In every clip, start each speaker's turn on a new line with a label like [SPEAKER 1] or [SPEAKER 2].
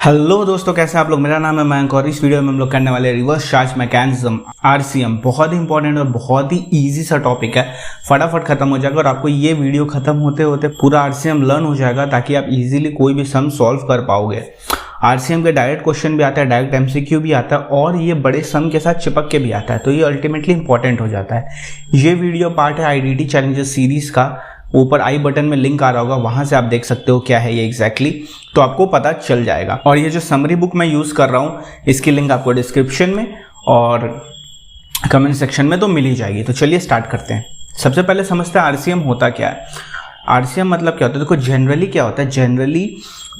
[SPEAKER 1] Hello दोस्तों, कैसे आप लोग। मेरा नाम है मयंक और इस वीडियो में हम लोग करने वाले रिवर्स चार्ज मैकेनिज्म आरसीएम। बहुत ही इंपॉर्टेंट और बहुत ही इजी सा टॉपिक है, फटाफट खत्म हो जाएगा और आपको ये वीडियो खत्म होते होते पूरा आरसीएम लर्न हो जाएगा ताकि आप इजीली कोई भी सम सॉल्व कर पाओगे। आरसीएम के डायरेक्ट क्वेश्चन भी आता है, डायरेक्ट एमसीक्यू भी आता है और ये बड़े सम के साथ चिपक के भी आता है, तो ये अल्टीमेटली इंपॉर्टेंट हो जाता है। ये वीडियो पार्ट है आईडीटी चैलेंजेस सीरीज का। ऊपर आई बटन में लिंक आ रहा होगा, वहां से आप देख सकते हो क्या है ये एग्जैक्टली, तो आपको पता चल जाएगा। और ये जो समरी बुक मैं यूज कर रहा हूँ इसकी लिंक आपको डिस्क्रिप्शन में और कमेंट सेक्शन में तो मिल ही जाएगी। तो चलिए स्टार्ट करते हैं। सबसे पहले समझते हैं आरसीएम होता क्या है। आरसीएम मतलब क्या होता है। देखो जनरली क्या होता है, जनरली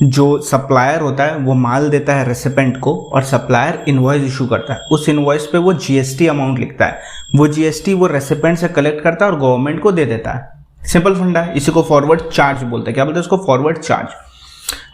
[SPEAKER 1] जो सप्लायर होता है वो माल देता है रेसिपेंट को और सप्लायर इनवॉइस इशू करता है। उस इनवॉइस पे वो जीएसटी अमाउंट लिखता है, वो जीएसटी वो रेसिपेंट से कलेक्ट करता है और गवर्नमेंट को दे देता है। सिंपल फंडा है, इसी को फॉरवर्ड चार्ज बोलते हैं। क्या बोलते हैं इसको? Forward charge.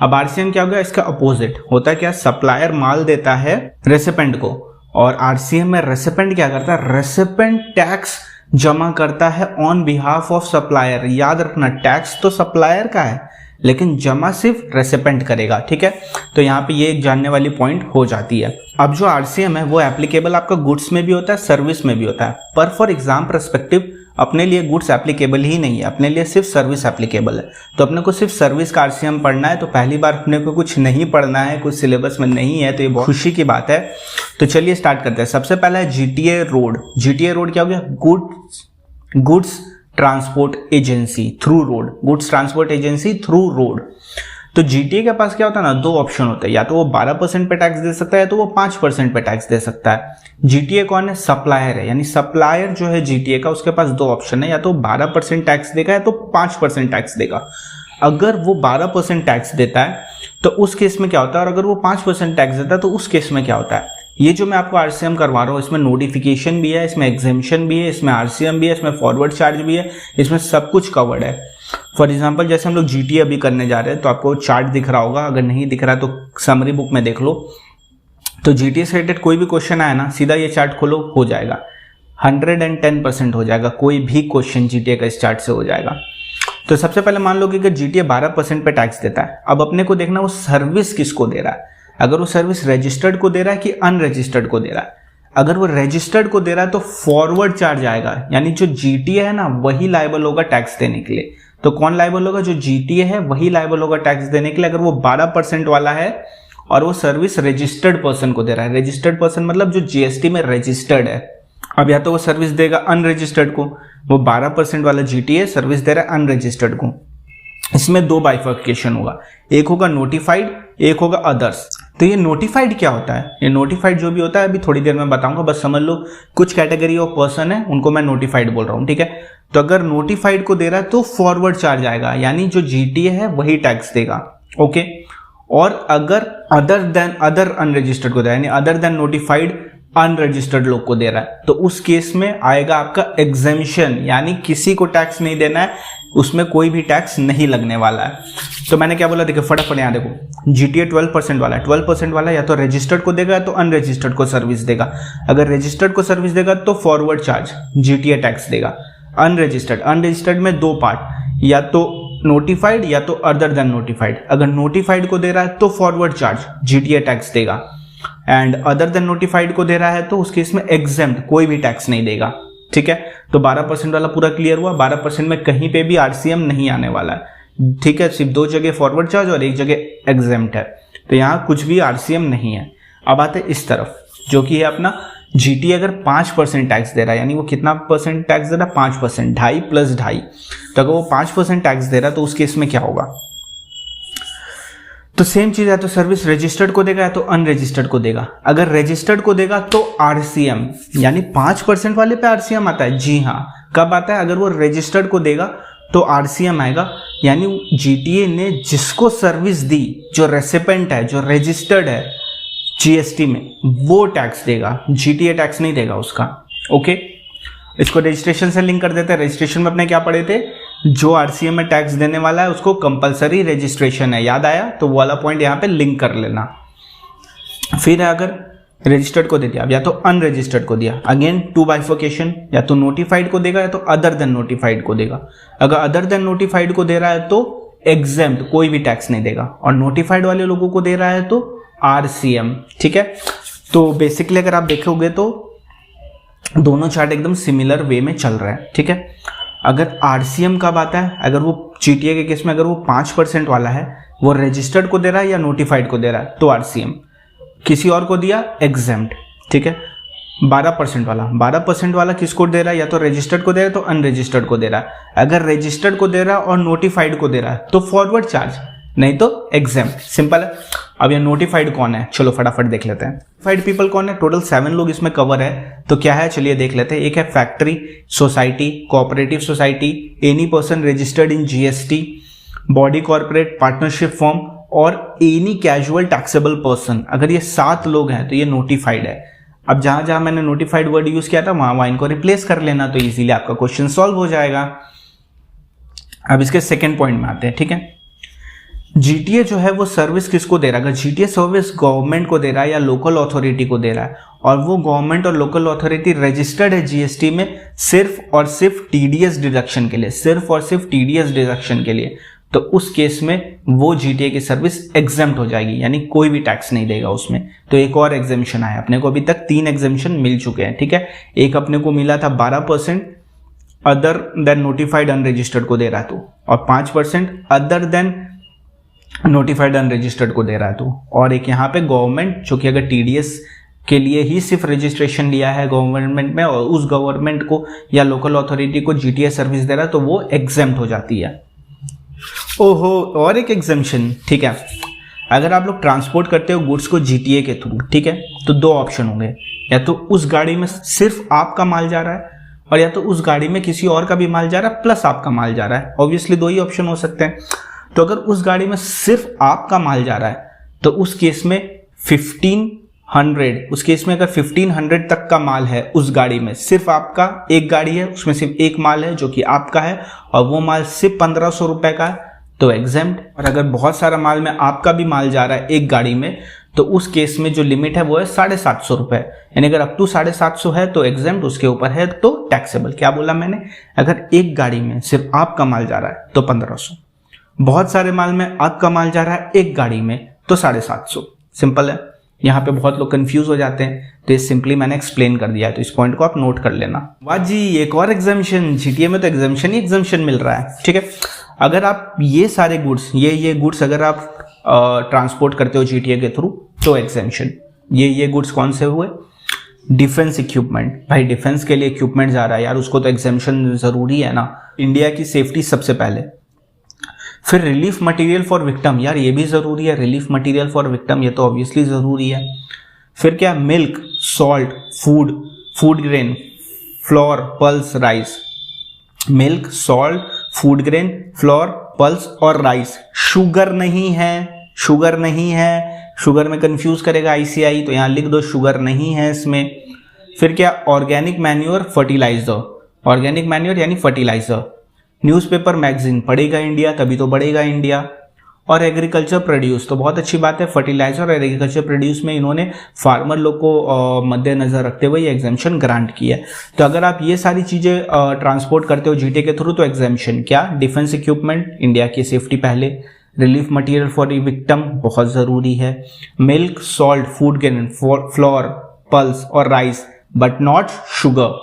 [SPEAKER 1] अब आरसीएम क्या हो गया, इसका अपोजिट होता है क्या, सप्लायर माल देता है रेसिपेंट को और आरसीएम में रेसिपेंट क्या करता है, रेसिपेंट टैक्स जमा करता है ऑन बिहाफ ऑफ सप्लायर। याद रखना, टैक्स तो सप्लायर का है लेकिन जमा सिर्फ रेसिपेंट करेगा, ठीक है। तो यहाँ पे ये एक जानने वाली पॉइंट हो जाती है। अब जो आरसीएम है वो एप्लीकेबल आपका गुड्स में भी होता है, सर्विस में भी होता है, पर फॉर एग्जाम पर्सपेक्टिव अपने लिए गुड्स एप्लीकेबल ही नहीं है, अपने लिए सिर्फ सर्विस एप्लीकेबल है। तो अपने को सिर्फ सर्विस का आरसीएम पढ़ना है, तो पहली बार अपने को कुछ नहीं पढ़ना है, कुछ सिलेबस में नहीं है, तो ये बहुत खुशी की बात है। तो चलिए स्टार्ट करते हैं। सबसे पहला है जीटीए रोड। जीटीए रोड क्या हो गया, goods transport agency through road, goods transport agency through road. तो जीटीए के पास क्या होता है ना, दो ऑप्शन होते हैं, या तो वो 12% पे टैक्स दे सकता है या तो वो 5% पे टैक्स दे सकता है। जीटीए कौन है, सप्लायर है, यानी सप्लायर जो है जीटीए का, उसके पास दो ऑप्शन है, या तो 12% टैक्स देगा या तो 5% टैक्स देगा। अगर वो 12% टैक्स देता है तो उस केस में क्या होता है, और अगर वो 5% टैक्स देता है तो उस केस में क्या होता है। ये जो मैं आपको आरसीएम करवा रहा हूँ इसमें नोटिफिकेशन भी है, इसमें एग्जेम्पशन भी है, इसमें आरसीएम भी है, इसमें फॉरवर्ड चार्ज भी है, इसमें सब कुछ कवर्ड है। फॉर एग्जाम्पल जैसे हम लोग जीटीए अभी करने जा रहे हैं तो आपको चार्ट दिख रहा होगा, अगर नहीं दिख रहा है तो समरी बुक में देख लो। तो जीटीए से रिलेटेड कोई भी क्वेश्चन आया ना, सीधा ये चार्ट खोलो, हो जाएगा 110% हो जाएगा, कोई भी क्वेश्चन जीटीए का इस चार्ट से हो जाएगा। तो सबसे पहले मान लो कि अगर जीटीए 12% पे टैक्स देता है, अब अपने को देखना वो सर्विस किसको दे रहा है। अगर वो सर्विस रजिस्टर्ड को दे रहा है कि अनरजिस्टर्ड को दे रहा है। अगर वो रजिस्टर्ड को दे रहा है तो फॉरवर्ड चार्ज आएगा, यानी जो जीटीए है ना वही लायबल होगा टैक्स देने के लिए। तो कौन लायबल होगा, जो जीटीए है वही लायबल होगा टैक्स देने के लिए, अगर वो 12% वाला है और वो सर्विस रजिस्टर्ड पर्सन को दे रहा है। रजिस्टर्ड पर्सन मतलब जो जीएसटी में रजिस्टर्ड है। अब या तो वो सर्विस देगा अनरजिस्टर्ड को, वो 12% वाला जीटीए सर्विस दे रहा है अनरजिस्टर्ड को। इसमें दो बाइफर्केशन होगा, एक होगा नोटिफाइड, एक होगा अदर्स। तो ये नोटिफाइड क्या होता है, ये नोटिफाइड जो भी होता है अभी थोड़ी देर में बताऊंगा, बस समझ लो कुछ कैटेगरी ऑफ पर्सन है उनको मैं नोटिफाइड बोल रहा हूँ, ठीक है। तो अगर नोटिफाइड को दे रहा है तो फॉरवर्ड चार्ज आएगा, यानी जो जीटीए है वही टैक्स देगा, ओके। और अगर अदर अनरजिस्टर्ड को दे रहा है, यानी अदर देन नोटिफाइड अनरजिस्टर्ड लोग को दे रहा है, तो उस केस में आएगा आपका एग्जेम्पशन, यानी किसी को टैक्स नहीं देना है, उसमें कोई भी टैक्स नहीं लगने वाला है। तो मैंने क्या बोला, देखो फटाफट यहाँ देखो, जीटीए 12% वाला है, 12% वाला या तो रजिस्टर्ड को देगा या तो अनरजिस्टर्ड को सर्विस देगा। अगर रजिस्टर्ड को सर्विस देगा तो फॉरवर्ड चार्ज जीटीए टैक्स देगा। अनरजिस्टर्ड में दो पार्ट, या तो नोटिफाइड या तो अदर देन नोटिफाइड। अगर नोटिफाइड को दे रहा है तो फॉरवर्ड चार्ज जीटीए टैक्स देगा, एंड अदर देन नोटिफाइड को दे रहा है तो उस केस में एग्जेम्प्ट, कोई भी टैक्स नहीं देगा, ठीक है। तो 12% वाला पूरा क्लियर हुआ। 12% में कहीं पे भी आरसीएम नहीं आने वाला है, ठीक है, सिर्फ दो जगह फॉरवर्ड चार्ज और एक जगह एग्जेम्प्ट है, तो यहाँ कुछ भी आरसीएम नहीं है। अब आते इस तरफ जो कि है अपना जीटीए अगर 5% टैक्स दे रहा है, यानी वो कितना परसेंट टैक्स दे रहा है, 5%, 2.5 + 2.5। तो अगर वो 5% टैक्स दे रहा है तो उस केस में क्या होगा, तो सेम चीज है, तो सर्विस रजिस्टर्ड को देगा या तो अनरजिस्टर्ड को देगा। अगर रजिस्टर्ड को देगा तो आरसीएम, यानी 5% वाले पे आरसीएम आता है। जी हाँ, कब आता है, अगर वो रजिस्टर्ड को देगा तो आरसीएम आएगा, यानी जीटीए ने जिसको सर्विस दी, जो रेसिपेंट है, जो रजिस्टर्ड है जीएसटी में, वो टैक्स देगा, जीटीए टैक्स नहीं देगा उसका, ओके। इसको रजिस्ट्रेशन से लिंक कर देते हैं। रजिस्ट्रेशन में अपने क्या पढ़े थे, जो आरसीएम में टैक्स देने वाला है उसको कंपलसरी रजिस्ट्रेशन है, याद आया, तो वो वाला पॉइंट यहाँ पे लिंक कर लेना। फिर अगर रजिस्टर्ड को दे दिया, या तो अनरजिस्टर्ड को दिया, अगेन टू बाइफर्केशन, या तो नोटिफाइड को देगा या तो अदर देन नोटिफाइड को देगा। अगर अदर देन नोटिफाइड को दे रहा है तो एग्जेम्प्ट, कोई भी टैक्स नहीं देगा, और नोटिफाइड वाले लोगों को दे रहा है तो RCM, ठीक है। तो बेसिकली अगर आप देखोगे तो दोनों चार्ट एकदम सिमिलर वे में चल रहा है, ठीक है। अगर RCM कब आता है, अगर वो GTA के केस में अगर वो 5% वाला है, वो रजिस्टर्ड को दे रहा है या नोटिफाइड को दे रहा है, तो RCM। किसी और को दिया एग्जेम्प्ट, ठीक है। 12% वाला किसको दे रहा है, या तो रजिस्टर्ड को दे रहा है तो अनरजिस्टर्ड को दे रहा है। अगर रजिस्टर्ड को दे रहा है और नोटिफाइड को दे रहा है तो फॉरवर्ड चार्ज, नहीं तो एग्जेम्प्ट, सिंपल है। अब ये नोटिफाइड कौन है, चलो फटाफट देख लेते हैं। नोटिफाइड पीपल कौन है, टोटल 7 लोग इसमें कवर है। तो क्या है, चलिए देख लेते हैं। एक है factory, society, cooperative society, any person registered in GST, body corporate, partnership form और एनी कैजुअल टैक्सेबल पर्सन। अगर ये 7 लोग हैं तो ये नोटिफाइड है। अब जहां जहां मैंने नोटिफाइड वर्ड यूज किया था वहां इनको रिप्लेस कर लेना, तो इजीली आपका क्वेश्चन सॉल्व हो जाएगा। अब इसके सेकंड पॉइंट में आते हैं, ठीक है। GTA जो है वो सर्विस किसको दे रहा है, अगर GTA सर्विस गवर्नमेंट को दे रहा है या लोकल अथॉरिटी को दे रहा है, और वो गवर्नमेंट और लोकल अथॉरिटी रजिस्टर्ड है GST में सिर्फ और सिर्फ TDS डिडक्शन के लिए, सिर्फ और सिर्फ TDS डिडक्शन के लिए, तो उस केस में वो GTA की सर्विस एग्जेम्प्ट हो जाएगी, यानी कोई भी टैक्स नहीं देगा उसमें। तो एक और एग्जेम्पशन आया, अपने को अभी तक 3 एग्जेम्पशन मिल चुके हैं, ठीक है। एक अपने को मिला था 12% अदर देन नोटिफाइड अनरजिस्टर्ड को दे रहा है तो, और 5% अदर देन नोटिफाइड अनरजिस्टर्ड को दे रहा है तो, और एक यहाँ पे गवर्नमेंट जो कि अगर TDS के लिए ही सिर्फ रजिस्ट्रेशन लिया है गवर्नमेंट में और उस गवर्नमेंट को या लोकल अथॉरिटी को GTA सर्विस दे रहा है तो वो एग्जेम्प्ट हो जाती है। ओहो, और एक एग्जेम्पशन, ठीक है। अगर आप लोग ट्रांसपोर्ट करते हो गुड्स को GTA के थ्रू, ठीक है, तो 2 ऑप्शन होंगे, या तो उस गाड़ी में सिर्फ आपका माल जा रहा है, और या तो उस गाड़ी में किसी और का भी माल जा रहा है प्लस आपका माल जा रहा है। ऑब्वियसली 2 ही ऑप्शन हो सकते हैं। तो अगर उस गाड़ी में सिर्फ आपका माल जा रहा है तो उस केस में 1500, उस केस में अगर 1500 तक का माल है उस गाड़ी में, सिर्फ आपका एक गाड़ी है उसमें सिर्फ एक माल है जो कि आपका है, और वो माल सिर्फ 1500 रुपए का है, तो एग्जेम्प्ट। और अगर बहुत सारा माल में आपका भी माल जा रहा है एक गाड़ी में, तो उस केस में जो लिमिट है वो है 750 रुपए, यानी अगर अप टू 750 है तो एग्जेम्प्ट, उसके ऊपर है तो टैक्सेबल। क्या बोला मैंने, अगर एक गाड़ी में सिर्फ आपका माल जा रहा है तो 1500, बहुत सारे माल में आपका माल जा रहा है एक गाड़ी में तो 750। सिंपल है। यहाँ पे बहुत लोग कंफ्यूज हो जाते हैं, तो ये सिंपली मैंने एक्सप्लेन कर दिया है, तो इस पॉइंट को आप नोट कर लेना। वाह जी, एक और एग्जामिशन, GTA में तो एग्जामिशन ही एग्जामिशन मिल रहा है, ठीक है। अगर आप ये सारे गुड्स, ये गुड्स अगर आप ट्रांसपोर्ट करते हो GTA के थ्रू तो एग्जामिशन। ये गुड्स कौन से हुए, डिफेंस इक्विपमेंट, भाई डिफेंस के लिए इक्विपमेंट जा रहा है यार, उसको तो एग्जामिशन जरूरी है ना। इंडिया की सेफ्टी सबसे पहले, फिर रिलीफ मटेरियल फॉर विक्टिम, यार ये भी जरूरी है, रिलीफ मटेरियल फॉर विक्टिम ये तो ऑब्वियसली जरूरी है। फिर क्या, milk, salt, food grain, floor, pulse, rice. Milk, salt, food grain, floor, pulse और राइस। शुगर नहीं है, शुगर नहीं है, शुगर में कंफ्यूज करेगा ICI, तो यहां लिख दो शुगर नहीं है इसमें। फिर क्या, organic manure, fertiliser, organic manure यानी फर्टिलाइजर। न्यूज़पेपर, मैगजीन, पढ़ेगा इंडिया तभी तो बढ़ेगा इंडिया। और एग्रीकल्चर प्रोड्यूस, तो बहुत अच्छी बात है, फर्टिलाइजर और एग्रीकल्चर प्रोड्यूस में इन्होंने फार्मर लोग को मद्देनजर रखते हुए ये एग्जाम्पशन ग्रांट किया है। तो अगर आप ये सारी चीजें ट्रांसपोर्ट करते हो GTA के थ्रू तो एग्जाम्पशन क्या, डिफेंस इक्विपमेंट, इंडिया की सेफ्टी पहले, रिलीफ मटेरियल फॉर विक्टिम बहुत जरूरी है, milk, salt, food grain, floor, pulse और राइस बट नॉट शुगर।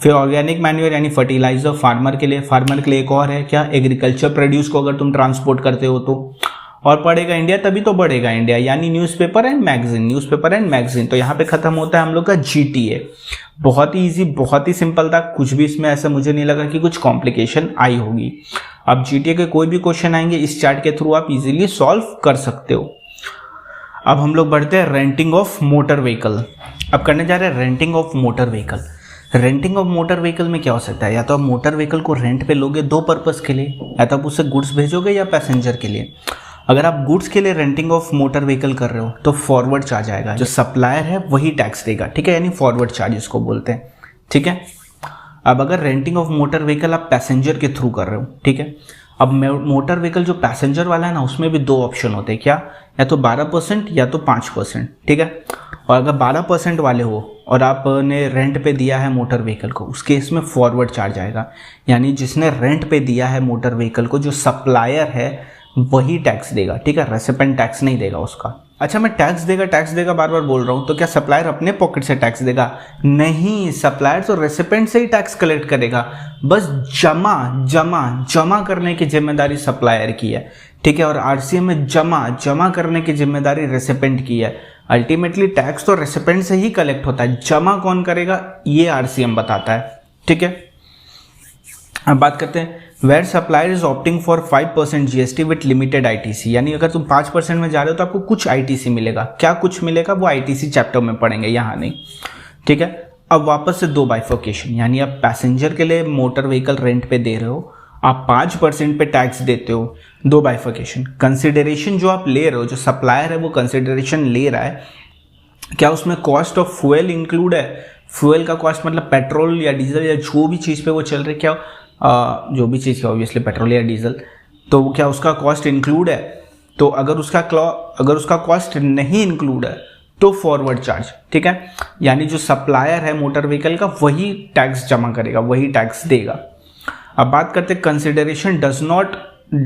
[SPEAKER 1] फिर ऑर्गेनिक मैन्योर यानी फर्टिलाइजर फार्मर के लिए एक और है क्या, एग्रीकल्चर प्रोड्यूस को अगर तुम ट्रांसपोर्ट करते हो तो, और पढ़ेगा इंडिया तभी तो बढ़ेगा इंडिया, यानी न्यूज़पेपर एंड मैगजीन। तो यहाँ पे खत्म होता है हम लोग का GTA। बहुत ही ईजी, बहुत ही सिंपल था, कुछ भी इसमें ऐसा मुझे नहीं लगा कि कुछ कॉम्प्लिकेशन आई होगी। अब GTA के कोई भी क्वेश्चन आएंगे इस चार्ट के थ्रू आप इजीली सॉल्व कर सकते हो। अब हम लोग बढ़ते हैं रेंटिंग ऑफ मोटर व्हीकल। अब करने जा रहे हैं renting of motor vehicle. Renting of motor vehicle में क्या हो सकता है, या तो आप मोटर व्हीकल को रेंट पे लोगे 2 पर्पस के लिए, या तो आप उससे गुड्स भेजोगे या पैसेंजर के लिए। अगर आप गुड्स के लिए रेंटिंग ऑफ मोटर व्हीकल कर रहे हो तो फॉरवर्ड चार्ज आएगा, जो सप्लायर है वही टैक्स देगा, ठीक है, यानी फॉरवर्ड चार्ज इसको बोलते हैं, ठीक है। अब अगर रेंटिंग ऑफ मोटर व्हीकल आप पैसेंजर के थ्रू कर रहे हो, ठीक है, अब मोटर व्हीकल जो पैसेंजर वाला है ना उसमें भी 2 ऑप्शन होते हैं, क्या, या तो 12% या तो 5%, ठीक है। और अगर 12% वाले हो और आपने रेंट पे दिया है मोटर व्हीकल को, उस केस में फॉरवर्ड चार्ज आएगा, यानी जिसने रेंट पे दिया है मोटर व्हीकल को, जो सप्लायर है वही टैक्स देगा, ठीक है, रेसिपेंट टैक्स नहीं देगा उसका। अच्छा मैं टैक्स देगा बार बार बोल रहा हूँ, तो क्या सप्लायर अपने पॉकेट से टैक्स देगा? नहीं, सप्लायर तो रेसिपेंट से ही टैक्स कलेक्ट करेगा। बस जमा करने की जिम्मेदारी सप्लायर की है, ठीक है। और आरसीएम में जमा करने की जिम्मेदारी रेसिपेंट की है। अल्टीमेटली टैक्स तो रेसिपेंट से ही कलेक्ट होता है, जमा कौन करेगा ये आरसीएम बताता है, ठीक है। अब बात करते हैं where supplier is opting for 5% GST with limited ITC, यानी अगर तुम 5% में जा रहे हो तो आपको कुछ आईटीसी मिलेगा। क्या कुछ मिलेगा वो आईटीसी चैप्टर में पढ़ेंगे, यहाँ नहीं, ठीक है। अब वापस से 2 बाइफर्केशन, यानी आप पैसेंजर के लिए मोटर व्हीकल रेंट पे दे रहे हो, आप 5% पे टैक्स देते हो। 2 बाइफर्केशन, कंसिडरेशन जो आप ले रहे हो, जो सप्लायर है वो कंसिडरेशन ले रहा है, क्या उसमें कॉस्ट ऑफ फ्यूल इंक्लूड है? फ्यूल का कॉस्ट मतलब पेट्रोल या डीजल या जो भी चीज़ पे वो चल रही, क्या जो भी चीज़ है ऑब्वियसली पेट्रोल या डीजल, तो क्या उसका कॉस्ट इंक्लूड है? तो अगर उसका कॉस्ट नहीं इंक्लूड है तो फॉरवर्ड चार्ज, ठीक है। यानी जो सप्लायर है मोटर व्हीकल का वही टैक्स जमा करेगा, वही टैक्स देगा। अब बात करते हैं consideration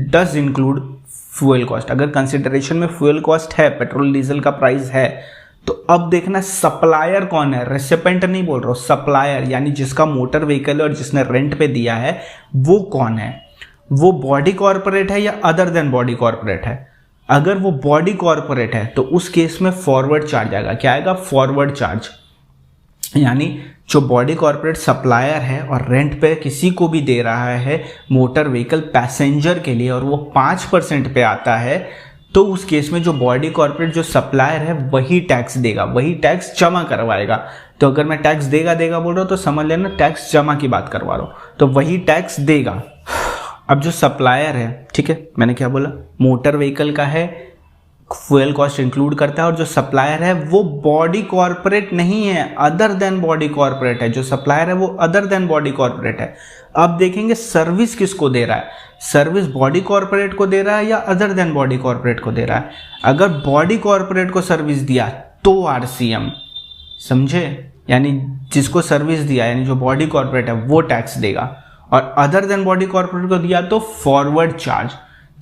[SPEAKER 1] does include fuel cost. अगर कंसिडरेशन में फ्यूल कॉस्ट है, पेट्रोल डीजल का प्राइस है, तो अब देखना सप्लायर कौन है, रेसिपेंट नहीं बोल रहा हूँ, सप्लायर यानी जिसका मोटर व्हीकल और जिसने रेंट पे दिया है वो कौन है? वो बॉडी कॉर्पोरेट है या अदर देन बॉडी कॉर्पोरेट है? अगर वो बॉडी कॉर्पोरेट है तो उस केस में फॉरवर्ड चार्ज आएगा। क्या आएगा? Forward charge. यानी जो बॉडी कॉर्पोरेट सप्लायर है और रेंट पे किसी को भी दे रहा है मोटर व्हीकल पैसेंजर के लिए और वो 5% पे आता है, तो उस केस में जो बॉडी कॉर्पोरेट जो सप्लायर है वही टैक्स देगा, वही टैक्स जमा करवाएगा। तो अगर मैं टैक्स देगा बोल रहा हूँ तो समझ लेना टैक्स जमा की बात करवा रहा हूँ, तो वही टैक्स देगा। अब जो सप्लायर है, ठीक है, मैंने क्या बोला, मोटर व्हीकल का है, फ्यूल कॉस्ट इंक्लूड करता है, और जो सप्लायर है वो बॉडी कॉर्पोरेट नहीं है, अदर देन बॉडी कॉर्पोरेट है। जो सप्लायर है वो अदर देन बॉडी कॉर्पोरेट है। अब देखेंगे सर्विस किसको दे रहा है, सर्विस बॉडी कॉर्पोरेट को दे रहा है या अदर देन बॉडी कॉर्पोरेट को दे रहा है। अगर बॉडी कॉर्पोरेट को सर्विस दिया तो आरसीएम, समझे, यानी जिसको सर्विस दिया यानी जो बॉडी कॉर्पोरेट है वो टैक्स देगा, और अदर देन बॉडी कॉर्पोरेट को दिया तो फॉरवर्ड चार्ज,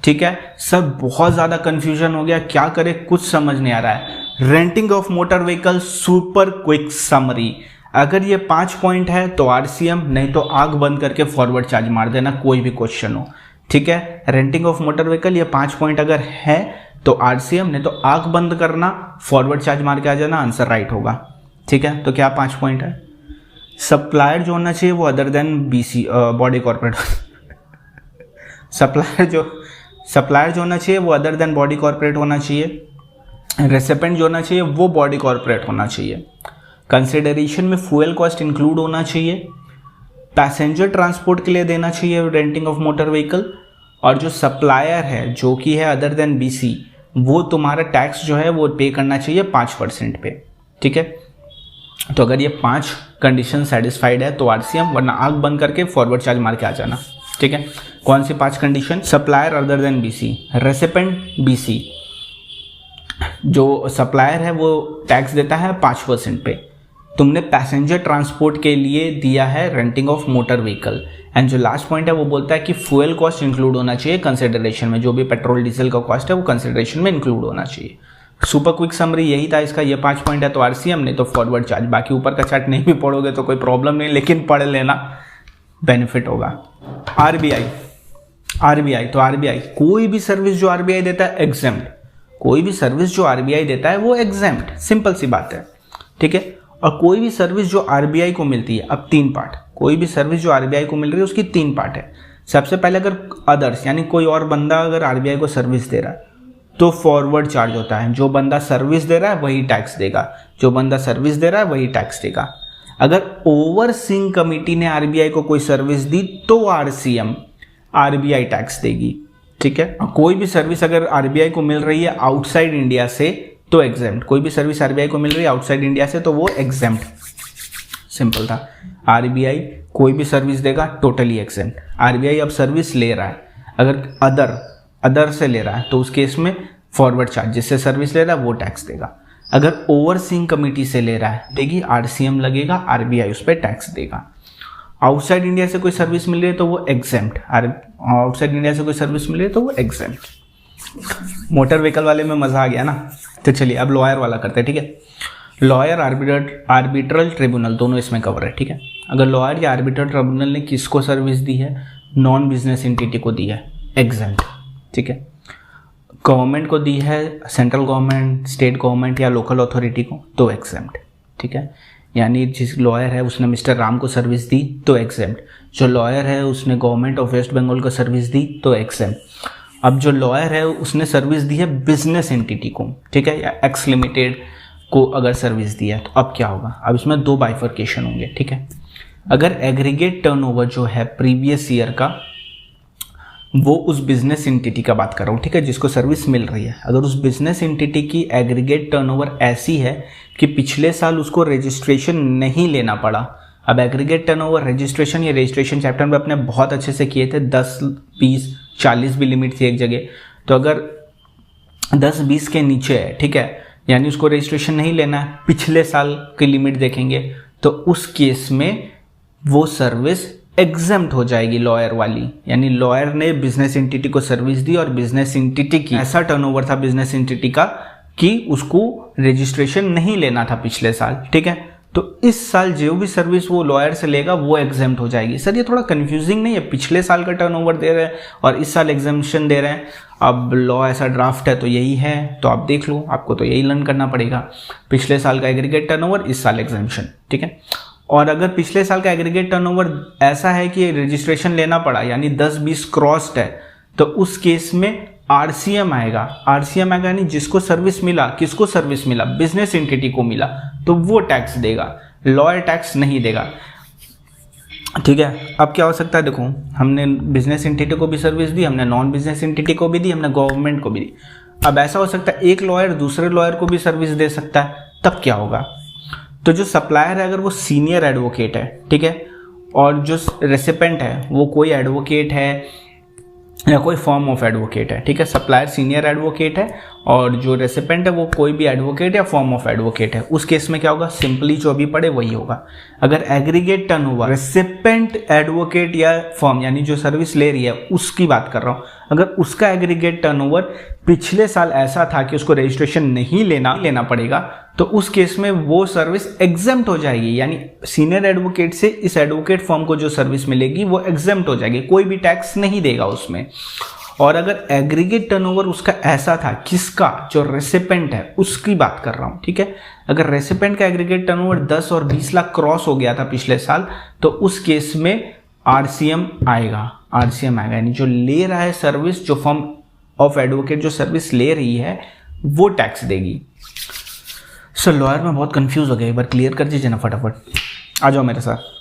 [SPEAKER 1] ठीक है। सब बहुत ज़्यादा कंफ्यूजन हो गया, क्या करे कुछ समझ नहीं आ रहा है। Renting of motor vehicle super quick summary, अगर ये 5 पॉइंट है तो आरसीएम, नहीं तो आग बंद करके फॉरवर्ड चार्ज मार देना, कोई भी क्वेश्चन हो, ठीक है। रेंटिंग ऑफ मोटर व्हीकल ये 5 पॉइंट अगर है तो आरसीएम, नहीं तो आग बंद करना, फॉरवर्ड चार्ज मार के आ जाना, आंसर राइट होगा, ठीक है। तो क्या 5 पॉइंट है? सप्लायर जो होना चाहिए वो other than BC body corporate supplier जो होना चाहिए वो अदर देन बॉडी कॉर्पोरेट होना चाहिए। रेसिपेंट जो होना चाहिए वो बॉडी कॉर्पोरेट होना चाहिए। कंसिडरेशन में फ्यूल कॉस्ट इंक्लूड होना चाहिए। पैसेंजर ट्रांसपोर्ट के लिए देना चाहिए रेंटिंग ऑफ मोटर व्हीकल, और जो सप्लायर है जो कि है अदर देन बीसी, वो तुम्हारा टैक्स जो है वो पे करना चाहिए 5% पे, ठीक है। तो अगर ये 5 कंडीशन सेटिस्फाइड है तो आरसीएम, वरना आग बंद करके फॉरवर्ड चार्ज मार के आ जाना, ठीक है। कौन सी 5 condition? Supplier other than BC, recipient BC, जो सप्लायर है वो टैक्स देता है 5% पे, तुमने पैसेंजर ट्रांसपोर्ट के लिए दिया है renting of motor vehicle, and जो लास्ट पॉइंट है वो बोलता है कि फ्यूल कॉस्ट इंक्लूड होना चाहिए कंसिडरेशन में, जो भी पेट्रोल डीजल का कॉस्ट है वो कंसिडरेशन में इंक्लूड होना चाहिए। सुपर क्विक समरी यही था इसका, ये 5 पॉइंट है तो आरसीएम, नहीं तो फॉरवर्ड चार्ज। बाकी ऊपर का चार्ट नहीं भी पढ़ोगे तो कोई प्रॉब्लम नहीं, लेकिन पढ़ लेना, बेनिफिट होगा। आरबीआई तो आरबीआई कोई भी सर्विस जो आरबीआई देता है एग्जेम्प्ट, कोई भी सर्विस जो आरबीआई देता है वो एग्जेम्प्ट, सिंपल सी बात है, ठीक है। और कोई भी सर्विस जो आरबीआई को मिलती है, अब 3 पार्ट, कोई भी सर्विस जो आरबीआई को मिल रही है उसकी 3 पार्ट है। सबसे पहले अगर अदर्स यानी कोई और बंदा अगर आरबीआई को सर्विस दे रहा है तो फॉरवर्ड चार्ज होता है, जो बंदा सर्विस दे रहा है वही टैक्स देगा, जो बंदा सर्विस दे रहा है वही टैक्स देगा। अगर ओवरसीइंग कमिटी ने आरबीआई को कोई सर्विस दी तो आरसीएम, आरबीआई टैक्स देगी, ठीक है। कोई भी सर्विस अगर आरबीआई को मिल रही है आउटसाइड इंडिया से तो एग्जेम्प्ट, कोई भी सर्विस आरबीआई को मिल रही है आउटसाइड इंडिया से तो वो एग्जेम्प्ट, सिंपल था। आरबीआई कोई भी सर्विस देगा टोटली एग्जेम्प्ट। आरबीआई अब सर्विस ले रहा है, अगर अदर से ले रहा है तो उस केस में फॉरवर्ड चार्ज, जिससे सर्विस ले रहा है वो टैक्स देगा। अगर ओवरसीइंग कमिटी से ले रहा है देगी, आरसीएम लगेगा, आरबीआई उस पर टैक्स देगा। आउटसाइड इंडिया से कोई सर्विस मिल रही है तो वो एग्जेम्प्ट, आउटसाइड इंडिया से कोई सर्विस मिल रही है तो वो एग्जेम्प्ट। मोटर व्हीकल वाले में मजा आ गया ना, तो चलिए अब लॉयर वाला करते हैं, ठीक है। लॉयर, आर्बिट्रल ट्रिब्यूनल दोनों इसमें कवर है, ठीक है। अगर लॉयर या आर्बिट्रल ट्रिब्यूनल ने किसको सर्विस दी है, नॉन बिजनेस एंटिटी को दी है, एग्जेम्प्ट, ठीक है। गवर्नमेंट को दी है, सेंट्रल गवर्नमेंट, स्टेट गवर्नमेंट या लोकल अथॉरिटी को, तो एग्जेम्प्ट, ठीक है। यानी जिस लॉयर है उसने मिस्टर राम को सर्विस दी तो एग्जेम्प्ट, जो लॉयर है उसने गवर्नमेंट ऑफ वेस्ट बंगाल को सर्विस दी तो एग्जेम्प्ट। अब जो लॉयर है उसने सर्विस दी है बिजनेस एंटिटी को, ठीक है, या एक्स लिमिटेड को अगर सर्विस दिया है, तो अब क्या होगा, अब इसमें दो बाइफर्केशन होंगे, ठीक है। अगर एग्रीगेट टर्नओवर जो है प्रीवियस ईयर का, वो उस बिजनेस एंटिटी का बात कर रहा हूँ, ठीक है, जिसको सर्विस मिल रही है, अगर उस बिजनेस एंटिटी की एग्रीगेट टर्नओवर ऐसी है कि पिछले साल उसको रजिस्ट्रेशन नहीं लेना पड़ा। अब एग्रीगेट टर्नओवर रजिस्ट्रेशन, ये रजिस्ट्रेशन चैप्टर में अपने बहुत अच्छे से किए थे, 10, 20, 40 भी लिमिट थी एक जगह। तो अगर 10-20 के नीचे है, ठीक है, यानी उसको रजिस्ट्रेशन नहीं लेना है, पिछले साल की लिमिट देखेंगे, तो उस केस में वो सर्विस एग्जेम्प्ट हो जाएगी लॉयर वाली। यानी लॉयर ने बिजनेस एंटिटी को सर्विस दी और बिजनेस एंटिटी की ऐसा टर्नओवर था बिजनेस एंटिटी का कि उसको रजिस्ट्रेशन नहीं लेना था पिछले साल, ठीक है। तो इस साल जो भी सर्विस वो लॉयर से लेगा वो एग्जेम्प्ट हो जाएगी। सर ये थोड़ा कंफ्यूजिंग नहीं है, पिछले साल का टर्नओवर दे रहे हैं और इस साल एग्जेम्पशन दे रहे हैं। अब लॉ ऐसा ड्राफ्ट है तो यही है, तो आप देख लो, आपको तो यही लर्न करना पड़ेगा, पिछले साल का एग्रीगेट टर्नओवर, इस साल एग्जेम्पशन, ठीक है। और अगर पिछले साल का एग्रीगेट टर्नओवर ऐसा है कि रजिस्ट्रेशन लेना पड़ा, यानी 10-20 क्रॉस्ड है, तो उस केस में आरसीएम आएगा। आरसीएम आएगा यानी जिसको सर्विस मिला, किसको सर्विस मिला, बिजनेस एंटिटी को मिला, तो वो टैक्स देगा, लॉयर टैक्स नहीं देगा, ठीक है। अब क्या हो सकता है, देखो हमने बिजनेस एंटिटी को भी सर्विस दी, हमने नॉन बिजनेस एंटिटी को भी दी, हमने गवर्नमेंट को भी दी। अब ऐसा हो सकता है एक लॉयर दूसरे लॉयर को भी सर्विस दे सकता है, तब क्या होगा, तो जो सप्लायर है अगर वो सीनियर एडवोकेट है, ठीक है, और जो रेसिपेंट है वो कोई एडवोकेट है या कोई फॉर्म ऑफ एडवोकेट है, ठीक है, सप्लायर सीनियर एडवोकेट है और जो रेसिपेंट है वो कोई भी एडवोकेट या फॉर्म ऑफ एडवोकेट है, उस केस में क्या होगा, सिंपली जो भी पड़े वही होगा। अगर एग्रीगेट टर्नओवर रेसिपेंट एडवोकेट या फॉर्म यानी जो सर्विस ले रही है उसकी बात कर रहा हूँ, अगर उसका एग्रीगेट टर्नओवर पिछले साल ऐसा था कि उसको रजिस्ट्रेशन नहीं लेना पड़ेगा, तो उस केस में वो सर्विस एग्जेम्प्ट हो जाएगी। यानी सीनियर एडवोकेट से इस एडवोकेट फॉर्म को जो सर्विस मिलेगी वो एग्जेम्प्ट हो जाएगी, कोई भी टैक्स नहीं देगा उसमें। और अगर एग्रीगेट टर्नओवर उसका ऐसा था, किसका, जो रेसिपेंट है उसकी बात कर रहा हूँ, ठीक है, अगर रेसिपेंट का एग्रीगेट टर्नओवर 10 और 20 लाख क्रॉस हो गया था पिछले साल, तो उस केस में आरसीएम आएगा, यानी जो ले रहा है सर्विस, जो फॉर्म ऑफ एडवोकेट जो सर्विस ले रही है वो टैक्स देगी। सर लॉयर में बहुत कंफ्यूज हो गया, एक बार क्लियर कर दीजिए ना फटाफट, आ जाओ मेरे साथ।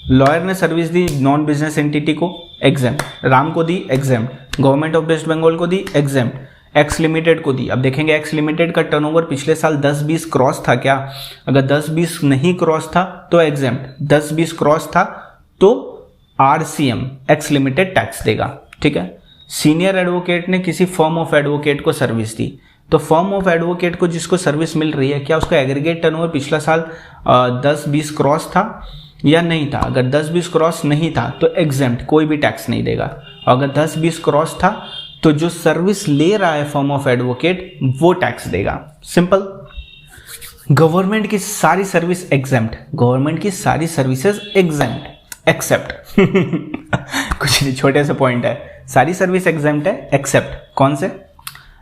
[SPEAKER 1] लॉयर ने सर्विस दी नॉन बिजनेस एंटिटी को, एग्जेम्प्ट, राम को दी exempt, government of West Bengal को दी एग्जेम्प्ट, एक्स लिमिटेड को दी। अब देखेंगे एक्स लिमिटेड का टर्नओवर पिछले साल 10-20 क्रॉस था क्या, अगर 10-20 नहीं क्रॉस था तो एग्जेम्प्ट, 10-20 क्रॉस था तो आरसीएम एक्स लिमिटेड टैक्स देगा, ठीक है। सीनियर एडवोकेट ने किसी फर्म ऑफ एडवोकेट को सर्विस दी, तो फर्म ऑफ एडवोकेट को जिसको सर्विस मिल रही है, क्या उसका एग्रीगेट टर्नओवर पिछला साल 10-20 क्रॉस था या नहीं था। अगर 10-20 क्रॉस नहीं था तो एग्जेम्प्ट, कोई भी टैक्स नहीं देगा। और अगर 10-20 क्रॉस था तो जो सर्विस ले रहा है फर्म ऑफ एडवोकेट वो टैक्स देगा, सिंपल। गवर्नमेंट की सारी सर्विस एग्जेम्प्ट, गवर्नमेंट की सारी सर्विसेज एग्जेम्प्ट एक्सेप्ट कुछ नहीं, छोटे से पॉइंट है, सारी सर्विस एग्जेम्प्ट है एक्सेप्ट कौन से,